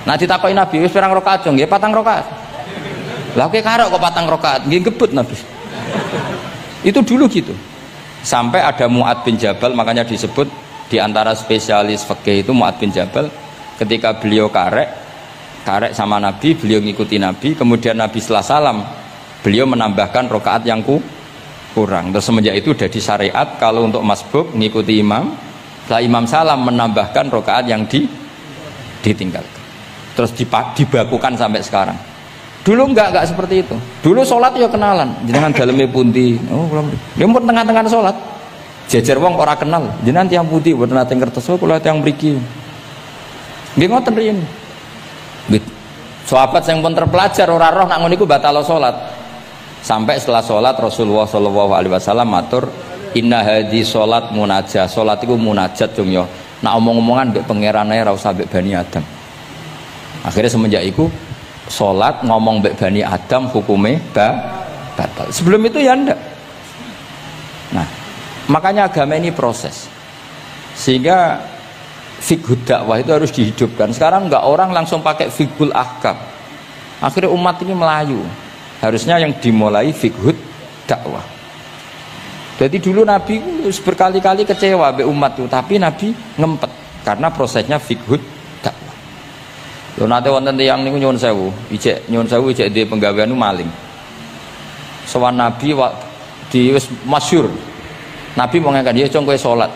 Nah ditakoki Nabi wis pirang rakaat yo nggih 4 rakaat. Lah kowe karok kok 4 rakaat nggih ngebut Nabi. Itu dulu gitu. Sampai ada Mu'ad bin Jabal, makanya disebut di antara spesialis fikih itu Mu'ad bin Jabal, ketika beliau karek sama Nabi, beliau ngikuti Nabi, kemudian Nabi setelah salam, beliau menambahkan rakaat yang kurang. Terus semenjak itu jadi syariat kalau untuk masbuk ngikuti imam, setelah imam salam menambahkan rakaat yang ditinggalkan. Terus dibakukan sampai sekarang. Dulu enggak seperti itu. Dulu sholat ya kenalan, jenengan dalemnya pundi. Oh, dia pun tengah-tengah sholat. Jejer wong ora kenal. Jenengan tiang pundi, boten nate ngertos kula tiang mriki. Nggih ngoten riyen. Sahabat yang pun terpelajar ora roh nak ngono iku batal sholat. Sampai setelah sholat Rasulullah sallallahu alaihi wasallam matur, "Inna hadhi sholat munajat." Sholat iku munajat jong yo. Nak omong-omongan mbek pangerane ora usah mbek Bani Adam. Akhirnya semenjak itu sholat ngomong mbek Bani Adam hukumnya batal. Sebelum itu ya enggak. Nah, makanya agama ini proses. Sehingga fiqhud dakwah itu harus dihidupkan. Sekarang enggak orang langsung pakai fiqhul ahkam. Akhirnya umat ini melayu. Harusnya yang dimulai fiqhud dakwah. Jadi dulu Nabi berkali-kali kecewa be umat itu, tapi Nabi ngempet karena prosesnya fiqhud dakwah. Lho nate wonten tiyang niku nyuwun sewu, ijek di penggawean maling. Sowan Nabi di wis masyhur. Nabi mau ngangkat dia cong kowe salat.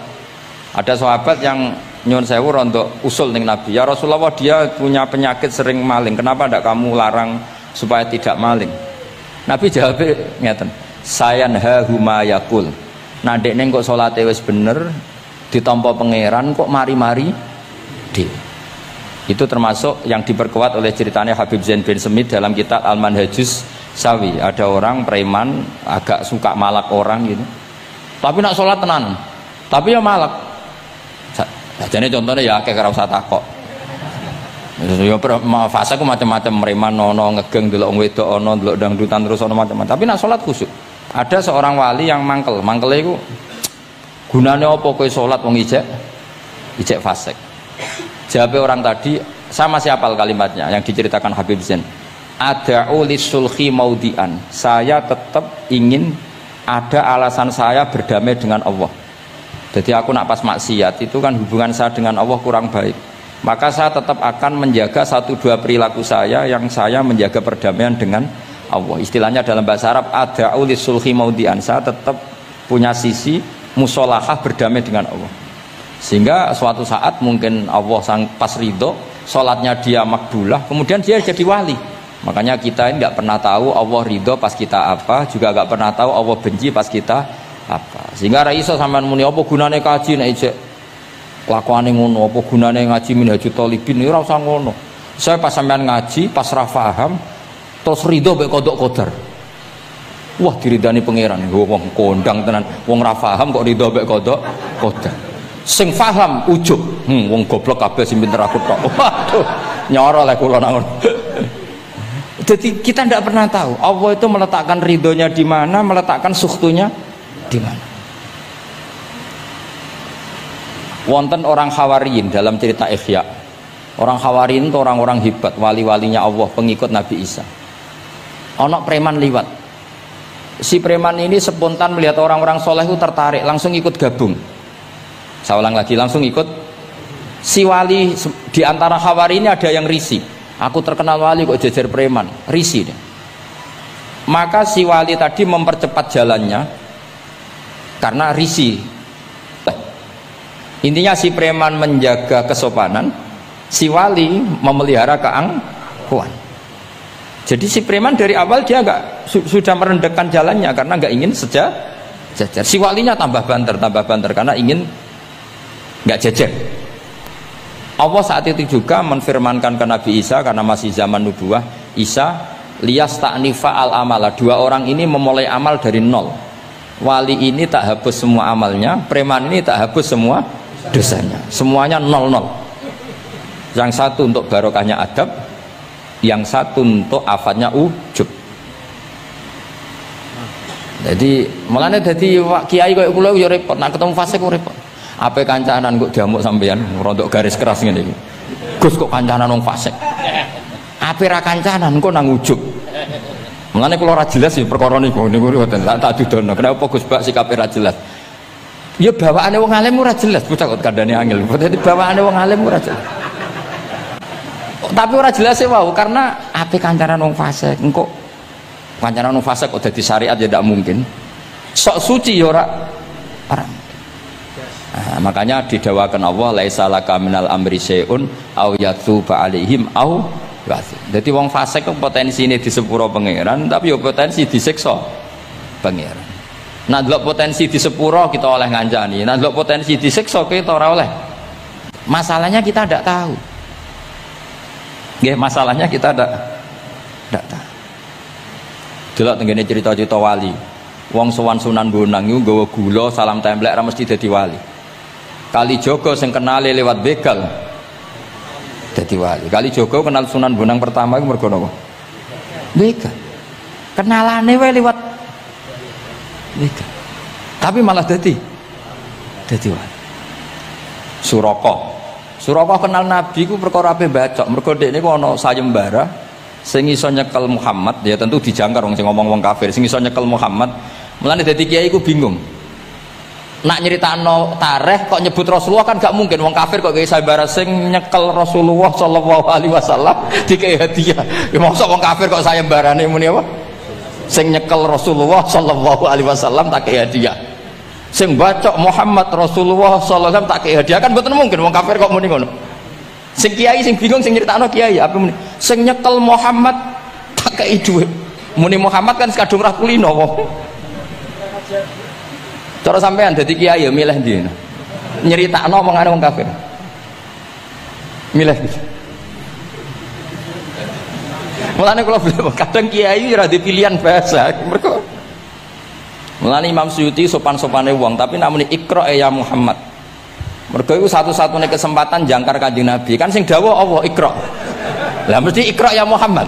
Ada sahabat yang nyuwun sewu rontok usul ning Nabi. Ya Rasulullah, dia punya penyakit sering maling. Kenapa ndak kamu larang supaya tidak maling? Nabi jawab ngeten, "Sayanhahu ma yaqul." Nah dekne kok salate wis bener ditampa pangeran kok mari-mari dhewe. Itu termasuk yang diperkuat oleh ceritanya Habib Zain bin Semit dalam kitab Al-Manhajus Sawi. Ada orang preman agak suka malak orang gitu, tapi nak sholat tenan, tapi ya malak. Jadi contohnya ya kayak ora usah takok. Ya fase ku macam-macam, mereman ono, ngegeng delok wong wedok ono, delok dangdutan terus ono macam-macam. Tapi nak salat khusyuk. Ada seorang wali yang mangkel iku gunane apa kowe salat wong ijek fasik. Jawab orang tadi, sama siapa kalimatnya yang diceritakan Habib Zain. Ada'u lisulhi maudian. Saya tetap ingin ada alasan saya berdamai dengan Allah. Jadi aku nak pas maksiat itu kan hubungan saya dengan Allah kurang baik. Maka saya tetap akan menjaga 1-2 perilaku saya yang saya menjaga perdamaian dengan Allah. Istilahnya dalam bahasa Arab, ada'u lisulhi maudian. Saya tetap punya sisi musolahah berdamai dengan Allah. Sehingga suatu saat mungkin Allah pas ridho, sholatnya dia makbulah, kemudian dia jadi wali. Makanya kita ini nggak pernah tahu Allah ridho pas kita apa, juga nggak pernah tahu Allah benci pas kita apa. Sehingga ra iso sampean muni apa gunane kaji nek ijek kelakuane ngono, apa gunane ngaji Minhajul Thalibin, ora usah ngono. Saya pas sampean ngaji, pas ra paham, terus ridho mek kodok kodar. Wah, diridani pangeran, wong kondang tenan, wong ra paham kok ridho mek kodok kodar. Sing paham ujug, wong goblok kabeh sing pinter aku tok. Waduh, nyoro lek kula nang ngono. Jadi kita tidak pernah tahu Allah itu meletakkan ridhonya di mana, meletakkan sukhtunya di mana. Wonten orang Hawariyin dalam cerita Ihya. Orang Hawariyin itu orang-orang hebat, wali-walinya Allah, pengikut Nabi Isa. Ono preman liwat. Si preman ini spontan melihat orang-orang soleh itu tertarik, langsung ikut gabung. Saya ulang lagi, langsung ikut. Si wali di antara Hawariyin ini ada yang risih. Aku terkenal wali kok jejer preman, risih deh. Maka si wali tadi mempercepat jalannya karena risih. Intinya si preman menjaga kesopanan, si wali memelihara keangkuhan. Jadi si preman dari awal dia sudah merendahkan jalannya karena nggak ingin sejajar. Si walinya tambah banter karena ingin nggak jejer. Allah saat itu juga menfirmankan ke Nabi Isa karena masih zaman nubuah, Isa liyas ta'nifa al amala. 2 orang ini memulai amal dari nol. Wali ini tak hapus semua amalnya, preman ini tak hapus semua dosanya. Semuanya 0-0. Yang satu untuk barokahnya adab, yang satu untuk afatnya ujub. Jadi mulane dadi kiai koyo kula yo repot, nak ketemu fase kok repot. Apa kancanan kok diamuk sampean rontok garis keras ngene iki. Gus kok kancanan wong fasik. Apa ra kancanan kok nang ujug. Mulane kula ora jelas ya perkara niku mboten tak dudono. Kenapa Gus Bak sikape ra jelas? Ya bawaane wong alim ora jelas, bocah kok kandhane angel. Dadi bawaane wong alim ora jelas. Tapi ora jelas e wae karena apa kancanan wong fasik. Engko kancanan wong fasik kok dadi syariat ya ndak mungkin. Sok suci ya ora. Nah, makanya didawakan Allah laisa laka minal amri syai'un au yatuba alaihim au ya'dzib. Jadi wong fasik kok potensine di sepuro pangeran tapi ya potensi disiksa pangeran. Nah delok potensi di sepuro kita oleh ngancani, nah delok potensi disiksa kita ora oleh. Masalahnya kita tidak tahu. Nggih, masalahnya kita tidak tahu. Delok tengene cerita-cerita wali. Wong sowan Sunan Bonang iku nggawa gula salam templek ra mesti dadi wali. Kali Jogo sing kenale lewat begal dadi wali. Kali Jogo kenal Sunan Bonang pertama iku mergo napa? Begal. Kenalane wae lewat begal. Tapi malah dadi wali. Suraka kenal Nabi ku perkara ape bacok. Mergo dekne ku ana sayembara sing iso nyekel Muhammad, ya tentu dijangkar wong sing ngomong wong kafir, sing iso nyekel Muhammad. Mulane dadi kiai ku bingung. Nak nyeritakno tarikh kok nyebut Rasulullah kan gak mungkin, wong kafir kok gawe sayembara sing nyekel Rasulullah sallallahu alaihi wasallam dikei hadiah. Ya mosok wong kafir kok sayembarane muni apa? Sing nyekel Rasulullah sallallahu alaihi wasallam tak kei hadiah. Sing bacok Muhammad Rasulullah sallallahu alaihi wasallam tak kei hadiah, kan mboten mungkin wong kafir kok muni ngono. Sing kiai sing bingung sing nyeritakno kiai apa muni? Sing nyekel Muhammad tak kei dhuwit. Muni Muhammad kan kadung ra kulino wong. Cara sampean dadi kiai ya milih ndi? Nyeritakno omongane wong kafir. Milih. Mulane kula kadang kiai ora di pilihan bahasa. Mergo mulane Imam Suyuti sopan-sopane wong, tapi nek muni Iqra ya Muhammad. Mergo iku satu-satunya kesempatan jangkar Kanjeng Nabi. Kan sing dawuh Allah Iqra. Lah mesti Iqra ya Muhammad.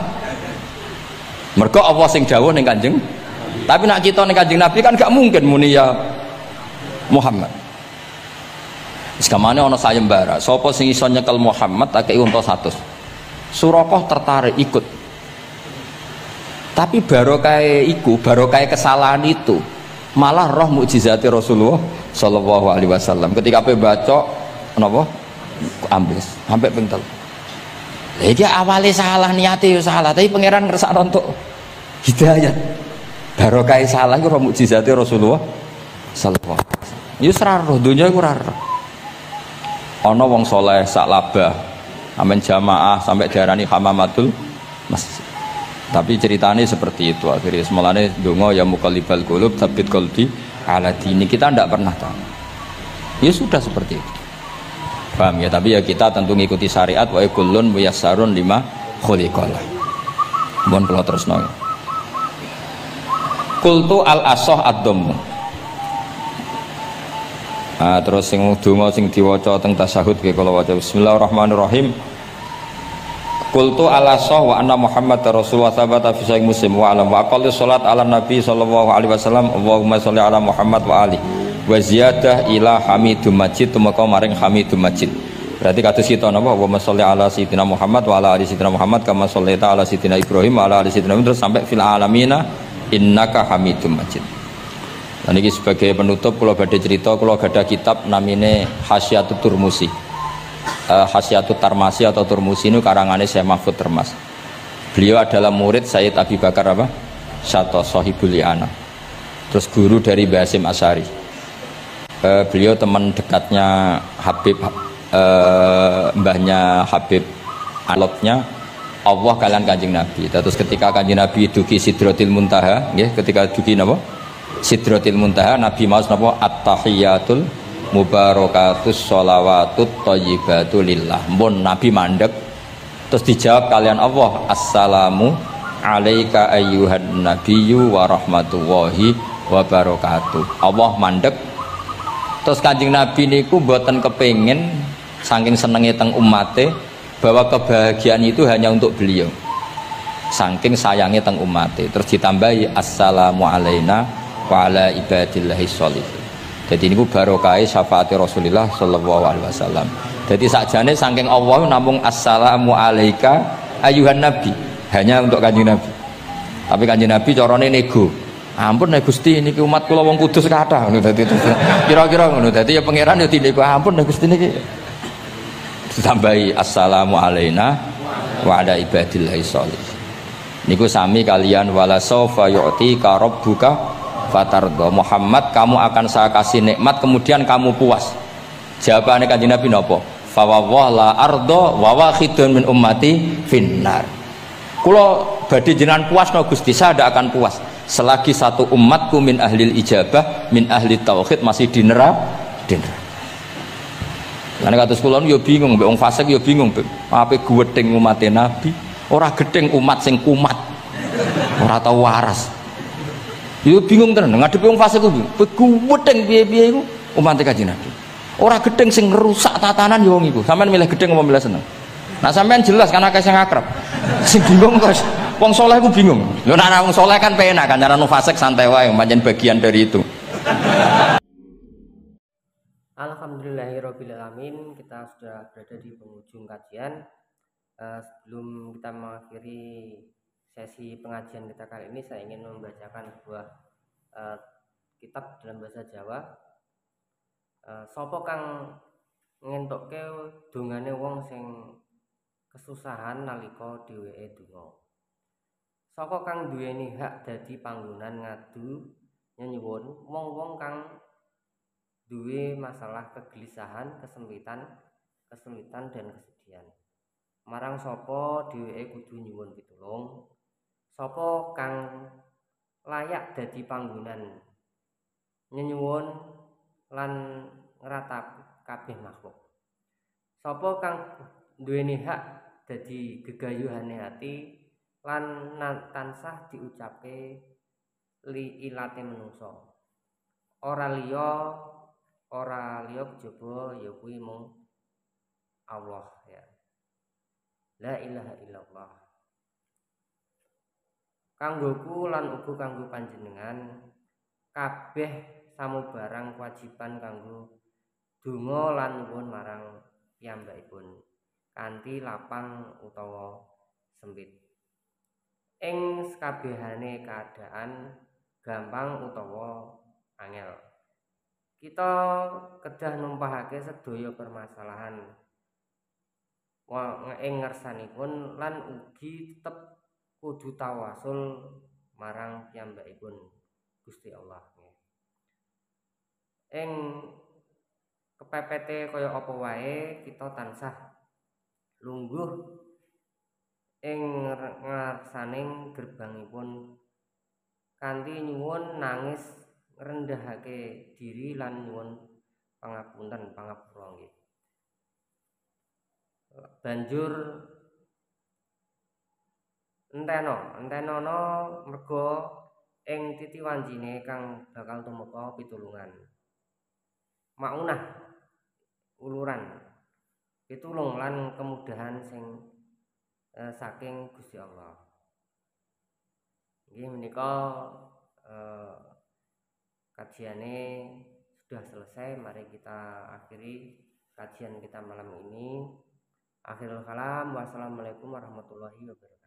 Mergo Allah sing dawuh ning Kanjeng. Tapi nak kita ning Kanjeng Nabi kan gak mungkin muni ya Muhammad. Sekamane ana sayembara, sapa sing iso nyekel Muhammad tak kei unta 100. Surakoh tertarik ikut. Tapi barokah iku, barokah kesalahan itu malah roh mukjizat Rasulullah sallallahu alaihi wasallam. Ketika ape baca napa ambles sampai pengtel. Lah iki awale salah niate yo salah, tapi pangeran ngersakno untuk hidayat. Barokah salah iku roh mukjizat Rasulullah sallallahu alaihi wasallam. Yo ora roh donya iku ora roh. Ana wong saleh sak labah amen jamaah sampai diarani hamamatul masjid. Tapi ceritanya seperti itu akhirnya semalane donga ya muqallibal qulub tsabbit qalbi ala dini, kita tidak pernah tahu. Ya sudah seperti itu. Paham ya, tapi ya kita tentu ngikuti syariat wa kullun muyassarun lima khuliqalah. Mohon kula terusno. Qultu al asah ad-dhamm. Terus sing donga sing diwaca teng tasyahud nggih kula waca bismillahirrahmanirrahim. Qultu ala sah wa anna Muhammad Rasulullah sabata fi sahih Muslim wa alam wa aqallu salat ala Nabi sallallahu alaihi wasallam Allahumma sholli ala Muhammad wa ali wa ziyadah ila Hamidum Majid tumeka maring Hamidum Majid. Berarti kados kita napa Allahumma sholli ala sayyidina Muhammad wa ala ali sayyidina Muhammad kama shollaita ala sayyidina Ibrahim wa ala ali sayyidina Ibrahim terus sampai fil alamina innaka Hamidum Majid. Dan ini sebagai penutup kalau badhe cerita kalau ada kitab namine Hasyatut Turmusi. Hasyatut Tarmasi atau Turmusi ini karangannya Syekh Mahfud Termas. Beliau adalah murid Sayyid Abi Bakar apa? Syato Sohibul Li'ana. Terus guru dari Mbah Hasyim Asy'ari. Beliau teman dekatnya Habib mbahnya Habib alotnya Allah kalian Kanjeng Nabi. Terus ketika Kanjeng Nabi dugi Sidratil Muntaha, nggih, ketika dugi napa? Sidratil Muntaha Nabi maos napa at-tahiyatul mubarakatus sholawatut thayyibatu lillah. Mun Nabi mandek terus dijawab kalian Allah assalamu alaika ayyuhan nabiyyu wa rahmatullahi wa barakatuh. Allah mandek terus Kanjeng Nabi niku mboten kepengin saking senenge teng umate bahwa kebahagiaan itu hanya untuk beliau. Saking sayangnya teng umate terus ditambahi assalamu alaina wa ala ibadillahi sholihin. Jadi ini barokah syafaat Rasulullah sallallahu alaihi wasallam. Jadi sakjane saking Allah namung assalamu alaika ayuhan nabi hanya untuk Kanjeng Nabi. Tapi Kanjeng Nabi carane nego. Ampun nek Gusti niki umat kula wong kudus kathah ngono dadi kira-kira ngono. Dadi ya pangeran ya dinego ampun nek Gusti niki. Ditambahi assalamu alaina wa ala ibadillahi sholihin. Niku sami kalian wala saufa yu'tika rabbuka fatardo. Muhammad kamu akan saya kasih nikmat kemudian kamu puas. Jawabannya Kanjeng Nabi napa? Fa la ardo wa wahidun min ummati finnar. Kula badhe jenengan puas no Gusti, saya tidak akan puas selagi satu umatku min ahlil ijabah min ahli tauhid masih di neraka. Lan kados kula yo bingung mbek wong fasik yo bingung ape gedeng umat Nabi ora gedeng umat sing kumat. Ora tau waras. Yo bingung tenan ngadepi wong fasik ku gedeng piye-piye iku umat Kanjeng Nabi. Ora gedeng sing ngerusak tatanan yo wong iku. Sampeyan milih gedeng apa milih seneng? Nah sampeyan jelas kan akeh sing akrab. Sing bingung kok wong saleh ku bingung. Lho nek wong saleh kan penak kan cara fasik santai wae pancen bagian dari itu. Alhamdulillahirabbil alamin, kita sudah berada di penghujung kajian. Sebelum kita mengakhiri sesi pengajian kita kali ini, saya ingin membacakan sebuah kitab dalam bahasa Jawa. Sopo kang ngentokke dongane wong sing kesusahan nalika dheweke donga. Sapa kang duweni hak dadi panggonan ngadu nyuwun wong-wong kang duwe masalah kegelisahan, kesempitan dan kesedihan. Marang sapa dheweke kudu nyuwun pitulung. Sapa kang layak dadi panggonan nyuwun lan ngratap kabeh makhluk. Sapa kang duweni hak dadi gegayuhane ati lan tansah diucapke li ilate menungso. Ora liya kejaba ya kuwi mung Allah ya. la ilaha illallah. Kanggoku lan uga kanggo panjenengan kabeh samubarang kewajiban kanggo donga lan nyuwun marang piyambakipun kanthi lapang utawa sempit. Ing sakabehane keadaan gampang utawa angel, kita kedah numpahake sedaya permasalahan ing ngersanipun lan ugi tetep kudu tawasul marang piyambakipun Gusti Allah. Ing kepepete kaya apa wae kita tansah lungguh ing ngarsaning gerbangipun kanthi nyuwun nangis ngrendahake diri lan nyuwun pangapunten pangapura nggih. Banjur entenono merga ing titiwancine kang bakal tumeka pitulungan. Maunah uluran pitulung lan kemudahan sing saking Gusti Allah. Nggih menika kajiane sudah selesai. Mari kita akhiri kajian kita malam ini. Akhirul kalam, wassalamualaikum warahmatullahi wabarakatuh.